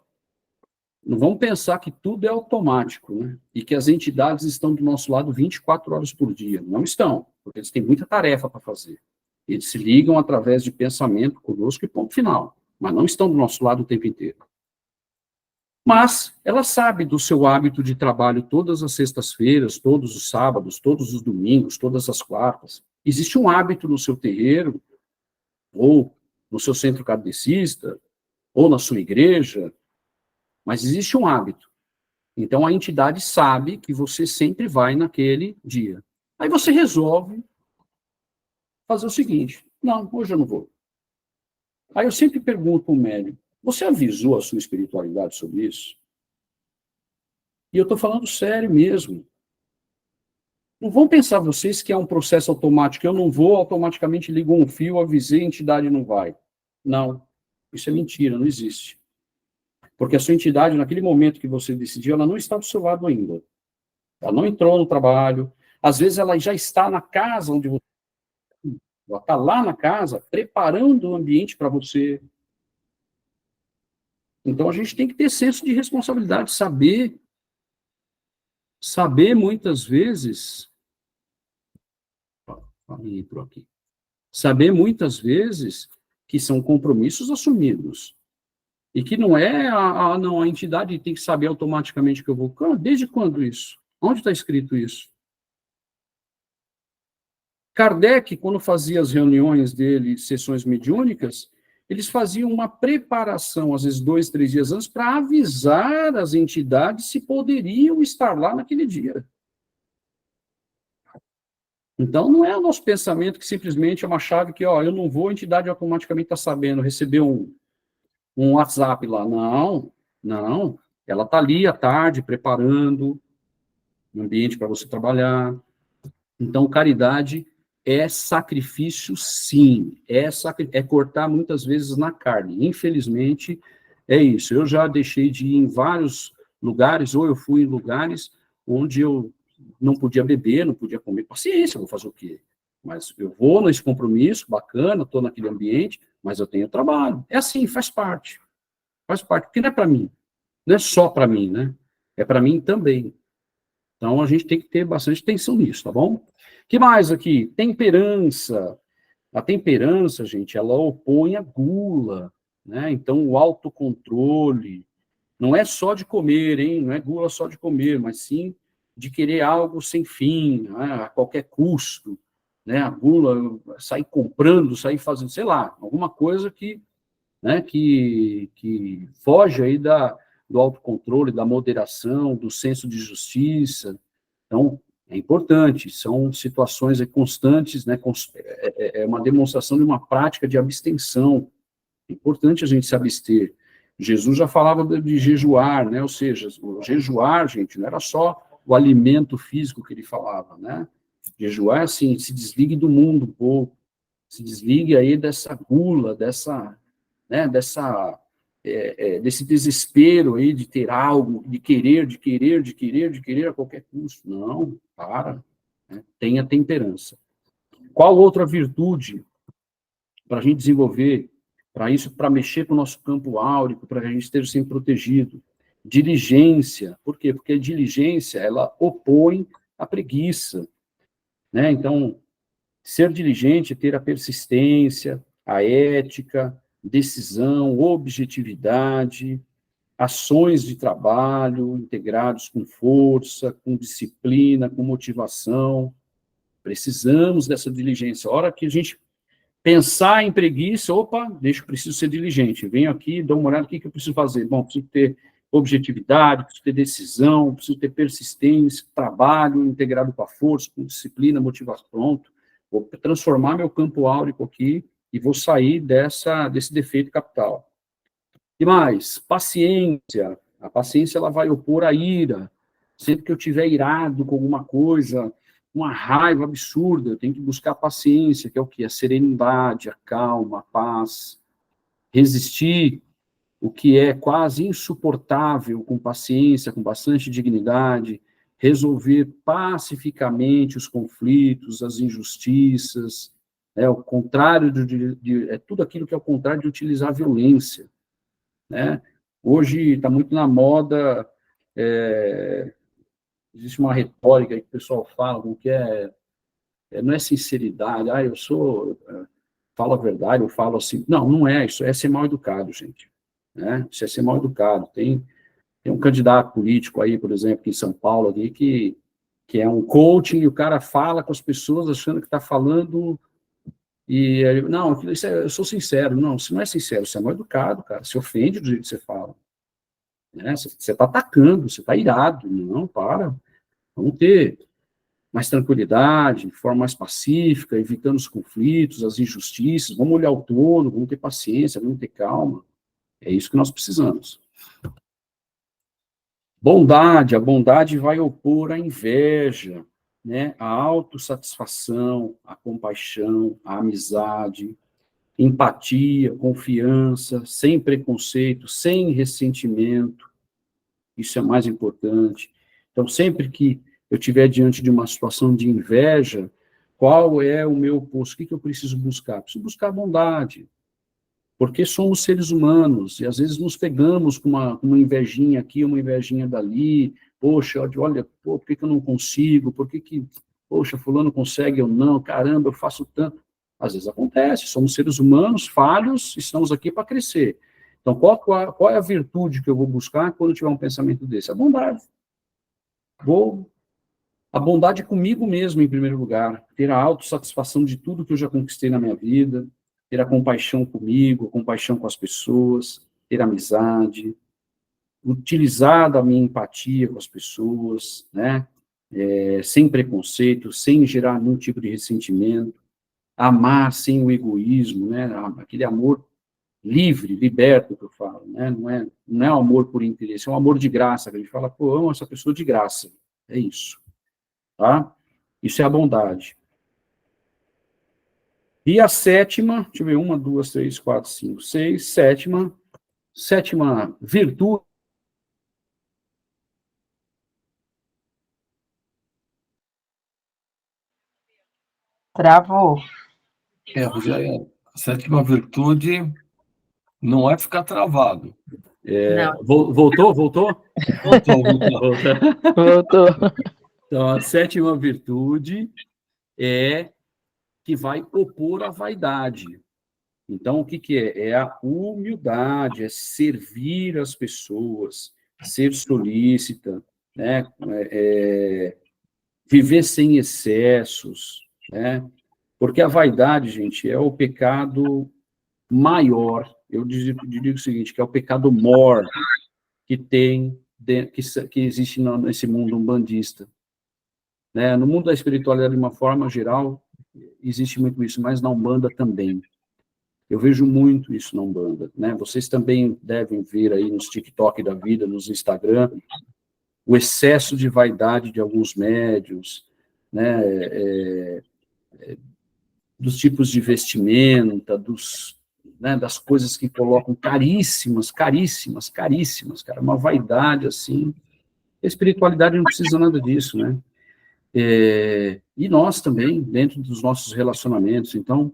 Não vamos pensar que tudo é automático, né? E que as entidades estão do nosso lado 24 horas por dia. Não estão, porque eles têm muita tarefa para fazer. Eles se ligam através de pensamento conosco e ponto final. Mas não estão do nosso lado o tempo inteiro. Mas ela sabe do seu hábito de trabalho todas as sextas-feiras, todos os sábados, todos os domingos, todas as quartas. Existe um hábito no seu terreiro, ou no seu centro kardecista, ou na sua igreja, mas existe um hábito. Então a entidade sabe que você sempre vai naquele dia. Aí você resolve fazer o seguinte, não, hoje eu não vou. Aí eu sempre pergunto para o médium, você avisou a sua espiritualidade sobre isso? E eu estou falando sério mesmo. Não vão pensar vocês que é um processo automático. Eu não vou, automaticamente ligo um fio, avisei, a entidade não vai. Não. Isso é mentira, não existe. Porque a sua entidade, naquele momento que você decidiu, ela não está do seu lado ainda. Ela não entrou no trabalho. Às vezes ela já está na casa onde você... Ela está lá na casa, preparando o ambiente para você. Então, a gente tem que ter senso de responsabilidade, saber muitas vezes, saber muitas vezes que são compromissos assumidos, e que não é, não, a entidade tem que saber automaticamente que eu vou, desde quando isso? Onde está escrito isso? Kardec, quando fazia as reuniões dele, sessões mediúnicas, eles faziam uma preparação, às vezes 2, 3 dias antes, para avisar as entidades se poderiam estar lá naquele dia. Então, não é o nosso pensamento que simplesmente é uma chave que, eu não vou, a entidade automaticamente está sabendo, recebeu um WhatsApp lá. Não. Ela está ali à tarde, preparando um ambiente para você trabalhar. Então, caridade é sacrifício, sim. É cortar muitas vezes na carne. Infelizmente, é isso. Eu já deixei de ir em vários lugares, ou eu fui em lugares onde eu não podia beber, não podia comer. Paciência, eu vou fazer o quê? Mas eu vou nesse compromisso, bacana, estou naquele ambiente, mas eu tenho trabalho. É assim, faz parte. Faz parte, porque não é para mim. Não é só para mim, né? É para mim também. Então, a gente tem que ter bastante atenção nisso, tá bom? Que mais aqui? Temperança. A temperança, gente, ela opõe a gula, né? Então, o autocontrole não é só de comer, hein? Não é gula só de comer, mas sim de querer algo sem fim, né? A qualquer custo, né? A gula, sair comprando, sair fazendo, sei lá, alguma coisa que, né, que foge aí do autocontrole, da moderação, do senso de justiça. Então, é importante, são situações constantes, né, é uma demonstração de uma prática de abstenção. É importante a gente se abster. Jesus já falava de jejuar, né, ou seja, o jejuar, gente, não era só o alimento físico que ele falava, né? Jejuar é assim, se desligue do mundo um pouco, se desligue aí dessa gula, né, desse desespero aí de ter algo, de querer a qualquer custo. Não, para, né? Tenha temperança. Qual outra virtude para a gente desenvolver, para isso, para mexer com o nosso campo áurico, para que a gente esteja sempre protegido? Diligência. Por quê? Porque a diligência, ela opõe a preguiça, né? Então, ser diligente é ter a persistência, a ética, decisão, objetividade, ações de trabalho integrados com força, com disciplina, com motivação. Precisamos dessa diligência. A hora que a gente pensar em preguiça, opa, preciso ser diligente. Venho aqui, dou uma olhada, o que eu preciso fazer? Bom, preciso ter objetividade, preciso ter decisão, preciso ter persistência, trabalho integrado com a força, com disciplina, motivação. Pronto, vou transformar meu campo áurico aqui e vou sair desse defeito capital. E mais, paciência. A paciência, ela vai opor a ira. Sempre que eu estiver irado com alguma coisa, uma raiva absurda, eu tenho que buscar a paciência, que é o quê? A serenidade, a calma, a paz. Resistir o que é quase insuportável com paciência, com bastante dignidade. Resolver pacificamente os conflitos, as injustiças. O contrário é tudo aquilo que é o contrário de utilizar a violência, né? Hoje está muito na moda, existe uma retórica que o pessoal fala, que não é sinceridade, falo a verdade, eu falo assim. Não, não é, isso é ser mal educado, gente, né? Isso é ser mal educado. Tem um candidato político aí, por exemplo, aqui em São Paulo, aqui, que é um coaching, e o cara fala com as pessoas achando que está falando. E não, eu sou sincero. Não, você não é sincero, você é mal educado, cara. Você ofende do jeito que você fala, né? Você está atacando, você está irado. Não, para. Vamos ter mais tranquilidade, de forma mais pacífica, evitando os conflitos, as injustiças. Vamos olhar o todo, vamos ter paciência, vamos ter calma. É isso que nós precisamos. Bondade. A bondade vai opor a inveja, né? A autossatisfação, a compaixão, a amizade, empatia, confiança, sem preconceito, sem ressentimento. Isso é mais importante. Então, sempre que eu estiver diante de uma situação de inveja, qual é o meu oposto? O que eu preciso buscar? Preciso buscar a bondade. Porque somos seres humanos, e às vezes nos pegamos com uma invejinha aqui, uma invejinha dali. Poxa, olha, por que eu não consigo? Por que, poxa, fulano consegue, eu não? Caramba, eu faço tanto. Às vezes acontece, somos seres humanos, falhos, estamos aqui para crescer. Então, qual é a virtude que eu vou buscar quando eu tiver um pensamento desse? A bondade. A bondade comigo mesmo, em primeiro lugar. Ter a autossatisfação de tudo que eu já conquistei na minha vida, ter a compaixão comigo, a compaixão com as pessoas, ter amizade, utilizar a minha empatia com as pessoas, né? Sem preconceito, sem gerar nenhum tipo de ressentimento, amar sem o egoísmo, né? Aquele amor livre, liberto, que eu falo, né? Não é um amor por interesse, é um amor de graça, que a gente fala, pô, amo essa pessoa de graça, é isso, tá? Isso é a bondade. E a sétima, deixa eu ver, 1, 2, 3, 4, 5, 6, sétima virtude. Travou. Rogério, a sétima virtude não é ficar travado. Voltou? Voltou. Voltou. Então, a sétima virtude é que vai opor a vaidade. Então, o que que é? É a humildade, é servir as pessoas, ser solícita, né? Viver sem excessos, né? Porque a vaidade, gente, é o pecado maior. Eu digo o seguinte, que é o pecado mor que tem, que existe nesse mundo umbandista. Né? No mundo da espiritualidade, de uma forma geral, existe muito isso, mas na Umbanda também. Eu vejo muito isso na Umbanda, né? Vocês também devem ver aí nos TikTok da vida, nos Instagram, o excesso de vaidade de alguns médiuns, né? Dos tipos de vestimenta, das coisas que colocam caríssimas, cara, uma vaidade, assim. A espiritualidade não precisa nada disso, né? E nós também, dentro dos nossos relacionamentos. Então,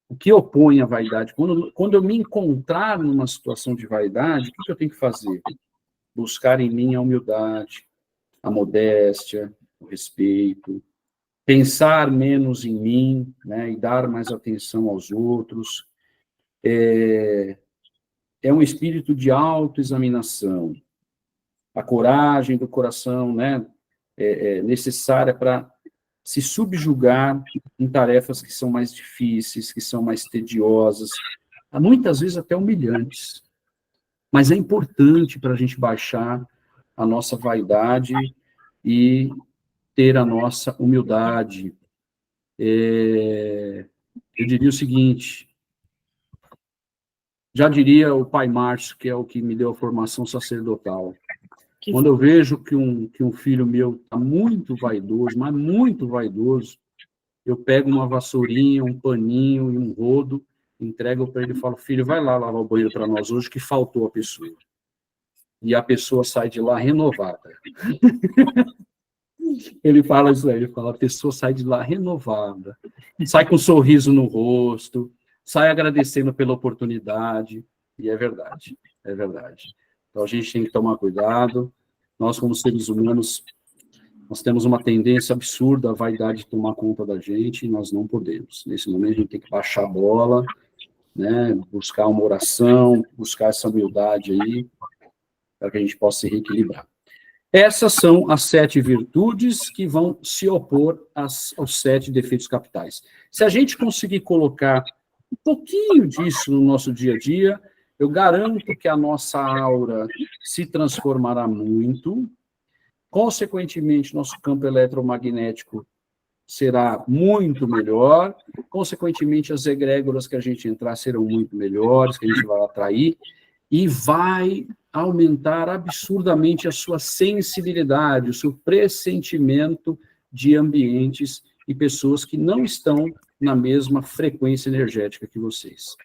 o que opõe a vaidade? Quando eu me encontrar numa situação de vaidade, o que eu tenho que fazer? Buscar em mim a humildade, a modéstia, o respeito, pensar menos em mim, né, e dar mais atenção aos outros. É um espírito de autoexaminação. A coragem do coração, né, é necessária para se subjugar em tarefas que são mais difíceis, que são mais tediosas, muitas vezes até humilhantes. Mas é importante para a gente baixar a nossa vaidade e ter a nossa humildade. Eu diria o seguinte, já diria o pai Márcio, que é o que me deu a formação sacerdotal, quando eu vejo que um filho meu está muito vaidoso, mas muito vaidoso, eu pego uma vassourinha, um paninho e um rodo, entrego para ele e falo, filho, vai lá lavar o banheiro para nós hoje, que faltou a pessoa. E a pessoa sai de lá renovada. Ele fala isso aí, ele fala, a pessoa sai de lá renovada, sai com um sorriso no rosto, sai agradecendo pela oportunidade, e é verdade. Então, a gente tem que tomar cuidado. Nós, como seres humanos, nós temos uma tendência absurda, a vaidade de tomar conta da gente, e nós não podemos. Nesse momento, a gente tem que baixar a bola, né, buscar uma oração, buscar essa humildade aí, para que a gente possa se reequilibrar. Essas são as 7 virtudes que vão se opor aos 7 defeitos capitais. Se a gente conseguir colocar um pouquinho disso no nosso dia a dia, eu garanto que a nossa aura se transformará muito, consequentemente, nosso campo eletromagnético será muito melhor, consequentemente, as egrégoras que a gente entrar serão muito melhores, que a gente vai atrair, e vai aumentar absurdamente a sua sensibilidade, o seu pressentimento de ambientes e pessoas que não estão na mesma frequência energética que vocês.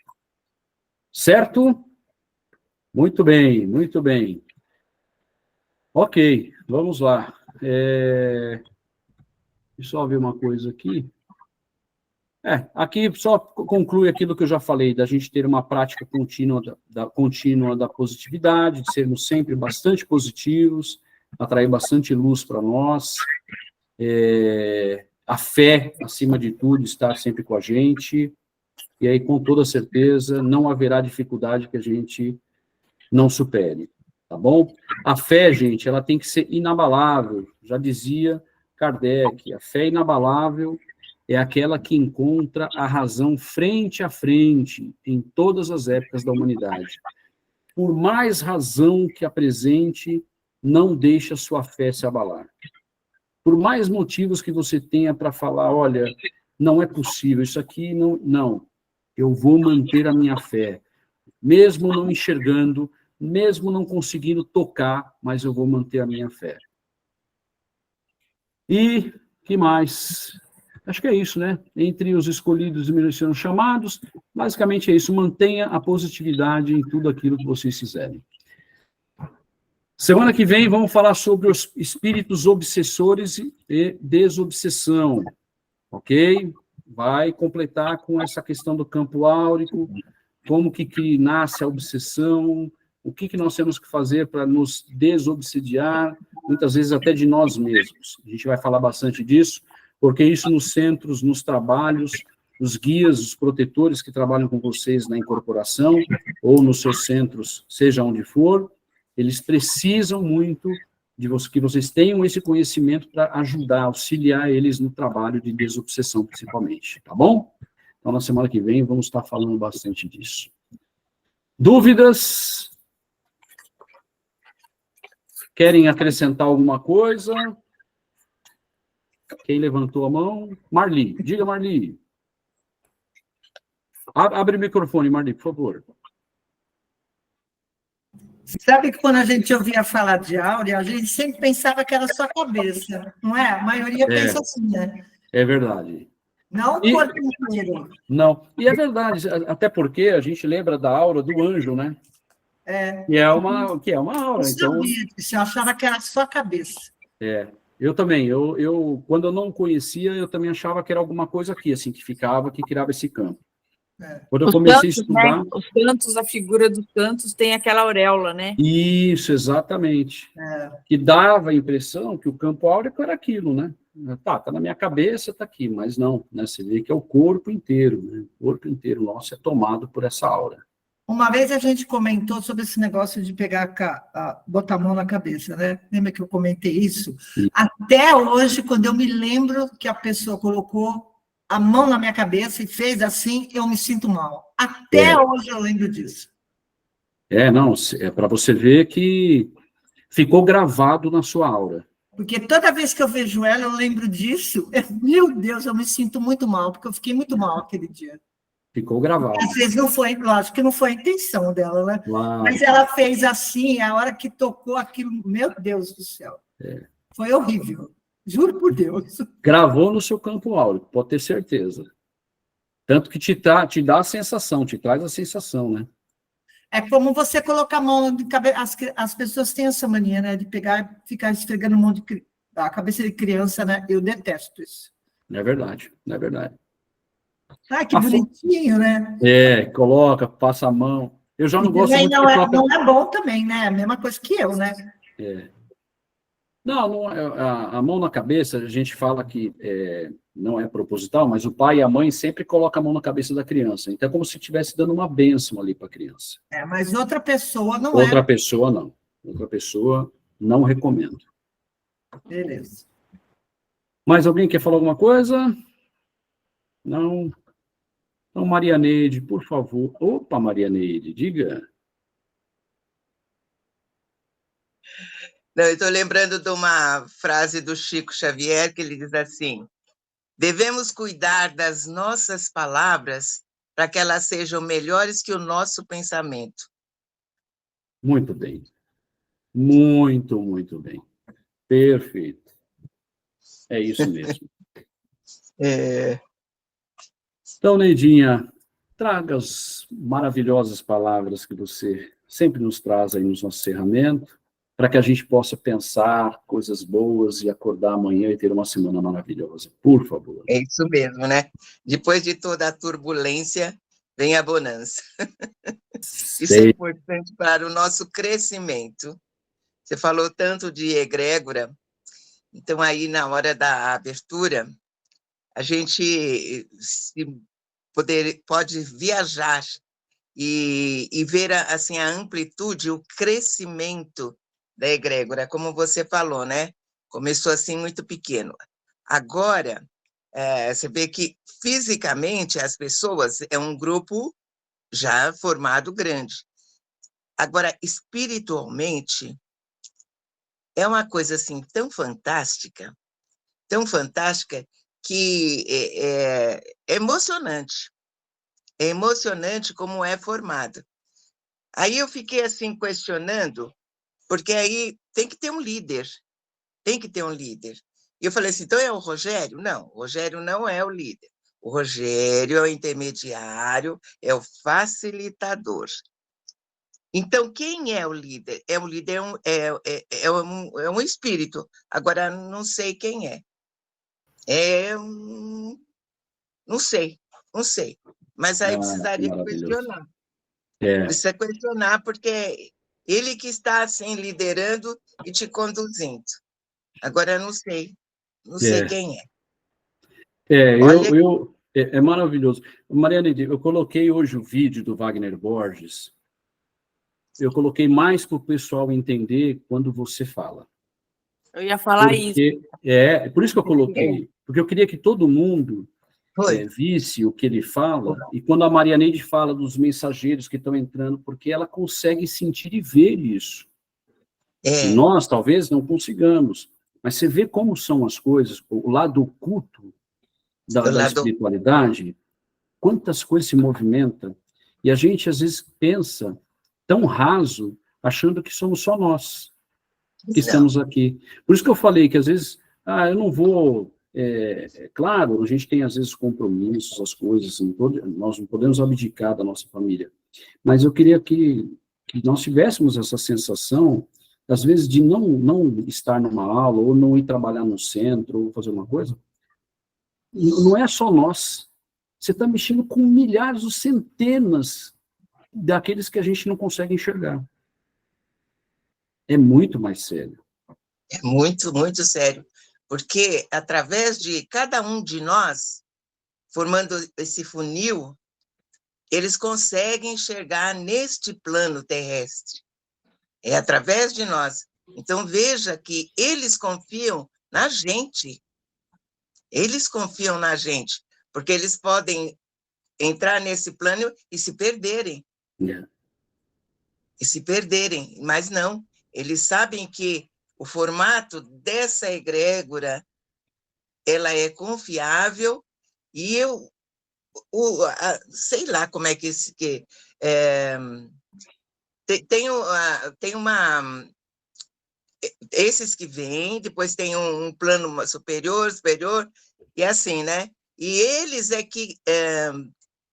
Certo? Muito bem, muito bem. Ok, vamos lá. Deixa eu só ver uma coisa aqui. Aqui só conclui aquilo que eu já falei, da gente ter uma prática contínua da positividade, de sermos sempre bastante positivos, atrair bastante luz para nós, a fé, acima de tudo, estar sempre com a gente, e aí, com toda certeza, não haverá dificuldade que a gente não supere, tá bom? A fé, gente, ela tem que ser inabalável, já dizia Kardec, a fé inabalável é aquela que encontra a razão frente a frente em todas as épocas da humanidade. Por mais razão que apresente, não deixe a sua fé se abalar. Por mais motivos que você tenha para falar, olha, não é possível, isso aqui não, eu vou manter a minha fé, mesmo não enxergando, mesmo não conseguindo tocar, mas eu vou manter a minha fé. E, que mais? Acho que é isso, né? Entre os escolhidos e mereceram chamados, basicamente é isso. Mantenha a positividade em tudo aquilo que vocês fizerem. Semana que vem vamos falar sobre os espíritos obsessores e desobsessão, ok? Vai completar com essa questão do campo áurico, como que nasce a obsessão, o que nós temos que fazer para nos desobsediar, muitas vezes até de nós mesmos. A gente vai falar bastante disso, porque isso nos centros, nos trabalhos, os guias, os protetores que trabalham com vocês na incorporação, ou nos seus centros, seja onde for, eles precisam muito de que vocês tenham esse conhecimento para ajudar, auxiliar eles no trabalho de desobsessão, principalmente, tá bom? Então, na semana que vem, vamos estar falando bastante disso. Dúvidas? Querem acrescentar alguma coisa? Quem levantou a mão? Marli, diga, Marli. Abre o microfone, Marli, por favor. Sabe que quando a gente ouvia falar de áurea, a gente sempre pensava que era só a cabeça, não é? A maioria pensa assim, né? É verdade. Não o corpo inteiro. Não, e é verdade, até porque a gente lembra da aura do anjo, né? Que é uma aura. Eu sabia disso, eu achava que era só a cabeça. Eu também, quando eu não conhecia, eu também achava que era alguma coisa aqui, assim, que criava esse campo. Quando eu comecei a estudar... Né? Os santos, a figura dos santos tem aquela auréola, né? Isso, exatamente. Que dava a impressão que o campo áurico era aquilo, né? Tá na minha cabeça, tá aqui, mas não, né? Você vê que é o corpo inteiro, né? O corpo inteiro nosso é tomado por essa aura. Uma vez a gente comentou sobre esse negócio de botar a mão na cabeça, né? Lembra que eu comentei isso? Sim. Até hoje, quando eu me lembro que a pessoa colocou a mão na minha cabeça e fez assim, eu me sinto mal. Até hoje eu lembro disso. Não, é para você ver que ficou gravado na sua aura. Porque toda vez que eu vejo ela, eu lembro disso. Meu Deus, eu me sinto muito mal, porque eu fiquei muito mal aquele dia. Ficou gravado. Às vezes não foi, lógico que não foi a intenção dela, né? Claro. Mas ela fez assim, a hora que tocou aquilo, meu Deus do céu. Foi horrível. Juro por Deus. Gravou no seu campo áurico, pode ter certeza. Tanto que te dá a sensação, te traz a sensação, né? É como você colocar a mão de cabeça. As pessoas têm essa mania, né? De pegar e ficar esfregando a mão a cabeça de criança, né? Eu detesto isso. Não é verdade, não é verdade. Ai, que bonitinho, né? Coloca, passa a mão. Eu já não gosto muito não é bom também, né? A mesma coisa que eu, né? Não, a mão na cabeça, a gente fala que não é proposital, mas o pai e a mãe sempre colocam a mão na cabeça da criança. Então é como se estivesse dando uma bênção ali para a criança. Mas outra pessoa não Outra pessoa não. Outra pessoa não recomendo. Beleza. Mais alguém quer falar alguma coisa? Não? Então, Maria Neide, por favor. Opa, Maria Neide, diga. Não, eu estou lembrando de uma frase do Chico Xavier, que ele diz assim: devemos cuidar das nossas palavras para que elas sejam melhores que o nosso pensamento. Muito bem. Muito, muito bem. Perfeito. É isso mesmo. Então, Neidinha, traga as maravilhosas palavras que você sempre nos traz aí no nosso encerramento, para que a gente possa pensar coisas boas e acordar amanhã e ter uma semana maravilhosa. Por favor. É isso mesmo, né? Depois de toda a turbulência, vem a bonança. Isso é importante para o nosso crescimento. Você falou tanto de egrégora, então aí na hora da abertura, a gente pode viajar e ver assim, a amplitude, o crescimento da egrégora, como você falou, né? Começou assim muito pequeno. Agora, você vê que fisicamente as pessoas é um grupo já formado grande. Agora, espiritualmente, é uma coisa assim tão fantástica que é emocionante. É emocionante como é formado. Aí eu fiquei assim questionando, porque aí tem que ter um líder. E eu falei assim, então é o Rogério? Não, o Rogério não é o líder. O Rogério é o intermediário, é o facilitador. Então, quem é o líder? O líder é um espírito. Agora, não sei quem é. Não sei, não sei. Mas aí Que precisaria maravilhoso. questionar. É, Precisa questionar, porque ele que está, assim, liderando e te conduzindo. Agora, não sei é, quem é. Olha, é maravilhoso. Mariane, eu coloquei hoje o vídeo do Wagner Borges. Eu coloquei mais para o pessoal entender quando você fala. Eu ia falar isso. Por isso que eu coloquei, porque eu queria que todo mundo foi. visse o que ele fala, e quando a Marianeide fala dos mensageiros que estão entrando, porque ela consegue sentir e ver isso. E nós, talvez, não consigamos. Mas você vê como são as coisas, o lado oculto da espiritualidade, quantas coisas se movimentam, e a gente, às vezes, pensa tão raso, achando que somos só nós que estamos aqui. Por isso que eu falei que, às vezes, eu não vou... claro, a gente tem, às vezes, compromissos, as coisas, nós não podemos abdicar da nossa família. Mas eu queria que nós tivéssemos essa sensação, às vezes, de não estar numa aula, ou não ir trabalhar no centro, ou fazer uma coisa. Não é só nós. Você está mexendo com milhares ou centenas daqueles que a gente não consegue enxergar. É muito mais sério. É muito, muito sério. Porque, através de cada um de nós, formando esse funil, eles conseguem enxergar neste plano terrestre. É através de nós. Então, veja que eles confiam na gente. Eles confiam na gente, porque eles podem entrar nesse plano e se perderem. Mas não. Eles sabem que o formato dessa egrégora, ela é confiável, e sei lá como é que tem uma... Esses que vêm, depois tem um plano superior, e assim, né? E eles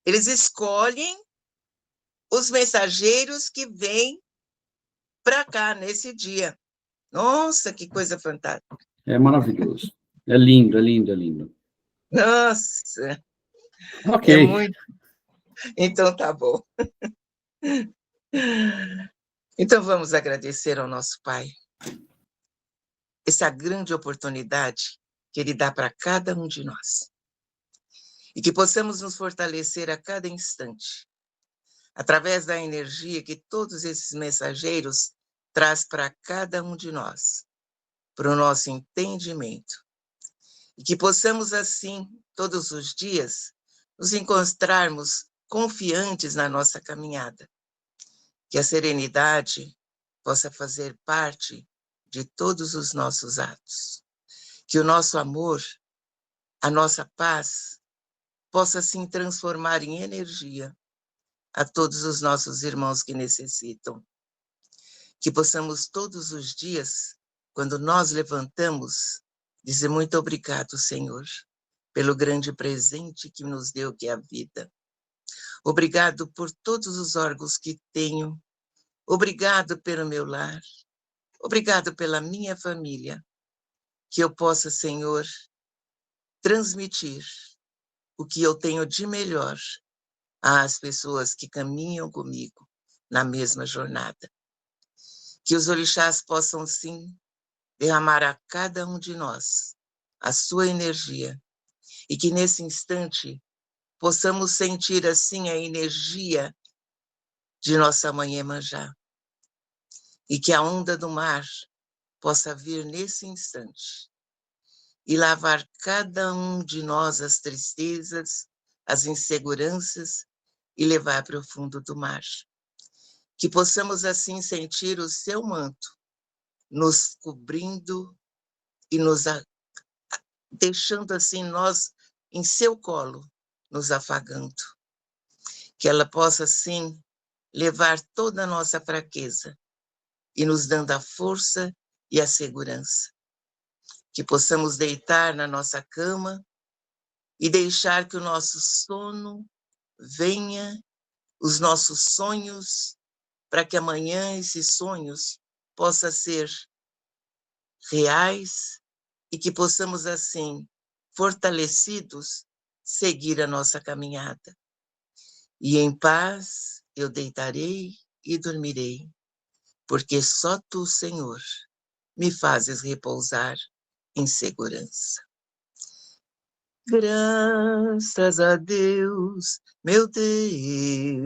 eles escolhem os mensageiros que vêm para cá nesse dia. Nossa, que coisa fantástica. É maravilhoso. É lindo, é lindo, é lindo. Nossa. Ok. É muito. Então, tá bom. Então, vamos agradecer ao nosso Pai essa grande oportunidade que Ele dá para cada um de nós. E que possamos nos fortalecer a cada instante, através da energia que todos esses mensageiros traz para cada um de nós, para o nosso entendimento. E que possamos, assim, todos os dias, nos encontrarmos confiantes na nossa caminhada. Que a serenidade possa fazer parte de todos os nossos atos. Que o nosso amor, a nossa paz, possa se transformar em energia a todos os nossos irmãos que necessitam. Que possamos todos os dias, quando nós levantamos, dizer muito obrigado, Senhor, pelo grande presente que nos deu, que é a vida. Obrigado por todos os órgãos que tenho. Obrigado pelo meu lar. Obrigado pela minha família. Que eu possa, Senhor, transmitir o que eu tenho de melhor às pessoas que caminham comigo na mesma jornada. Que os orixás possam, sim, derramar a cada um de nós a sua energia, e que nesse instante possamos sentir, assim, a energia de nossa Mãe Iemanjá, e que a onda do mar possa vir nesse instante e lavar cada um de nós as tristezas, as inseguranças, e levar para o fundo do mar. Que possamos, assim, sentir o seu manto nos cobrindo e nos deixando, assim, nós em seu colo, nos afagando. Que ela possa, assim, levar toda a nossa fraqueza e nos dando a força e a segurança. que possamos deitar na nossa cama e deixar que o nosso sono venha, os nossos sonhos, para que amanhã esses sonhos possam ser reais e que possamos, assim, fortalecidos, seguir a nossa caminhada. E em paz eu deitarei e dormirei, porque só tu, Senhor, me fazes repousar em segurança. Graças a Deus, meu Deus.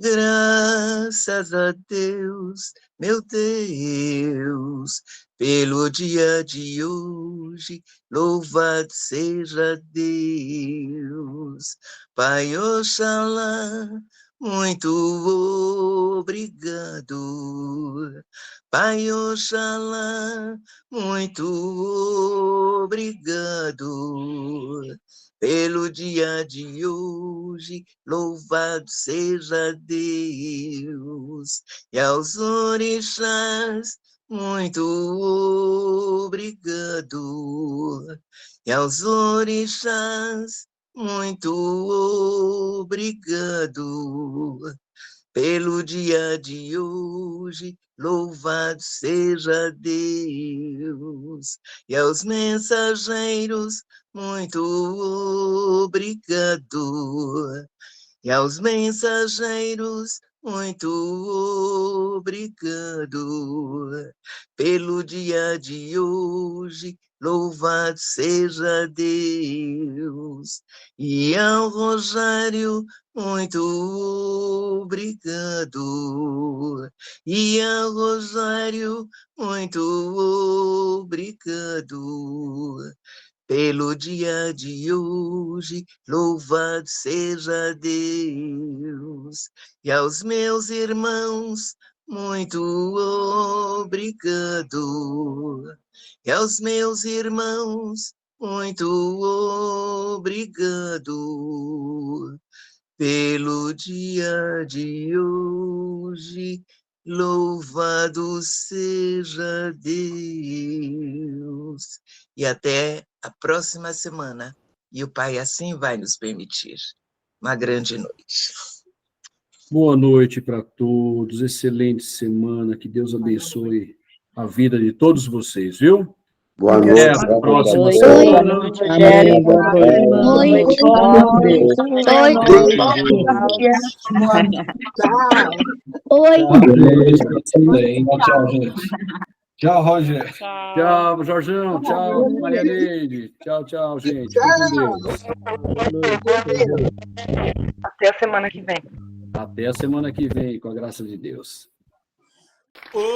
Graças a Deus, meu Deus, pelo dia de hoje, louvado seja Deus. Pai Oxalá, muito obrigado. Pai Oxalá, muito obrigado. Pelo dia de hoje, louvado seja Deus. E aos orixás, muito obrigado. E aos orixás, muito obrigado. Pelo dia de hoje, louvado seja Deus. E aos mensageiros, muito obrigado. E aos mensageiros, muito obrigado. Pelo dia de hoje, louvado seja Deus. E ao rosário, muito obrigado. E ao rosário, muito obrigado. Pelo dia de hoje, louvado seja Deus. E aos meus irmãos, muito obrigado. E aos meus irmãos, muito obrigado. Pelo dia de hoje, louvado seja Deus. E até a próxima semana, e o Pai assim vai nos permitir. Uma grande noite. Boa noite para todos, excelente semana, que Deus abençoe a vida de todos vocês, viu? Boa Até noite. a próxima Oi. semana. Boa noite, Rogério. Boa noite. Oi. Tchau, gente. Tchau, Roger. Tchau, Jorjão. Tchau, Maria Neide. Tchau, tchau, gente. Fiquem com Deus. Até a semana que vem. Até a semana que vem, com a graça de Deus. Ogum,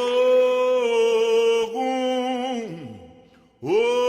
Ogum.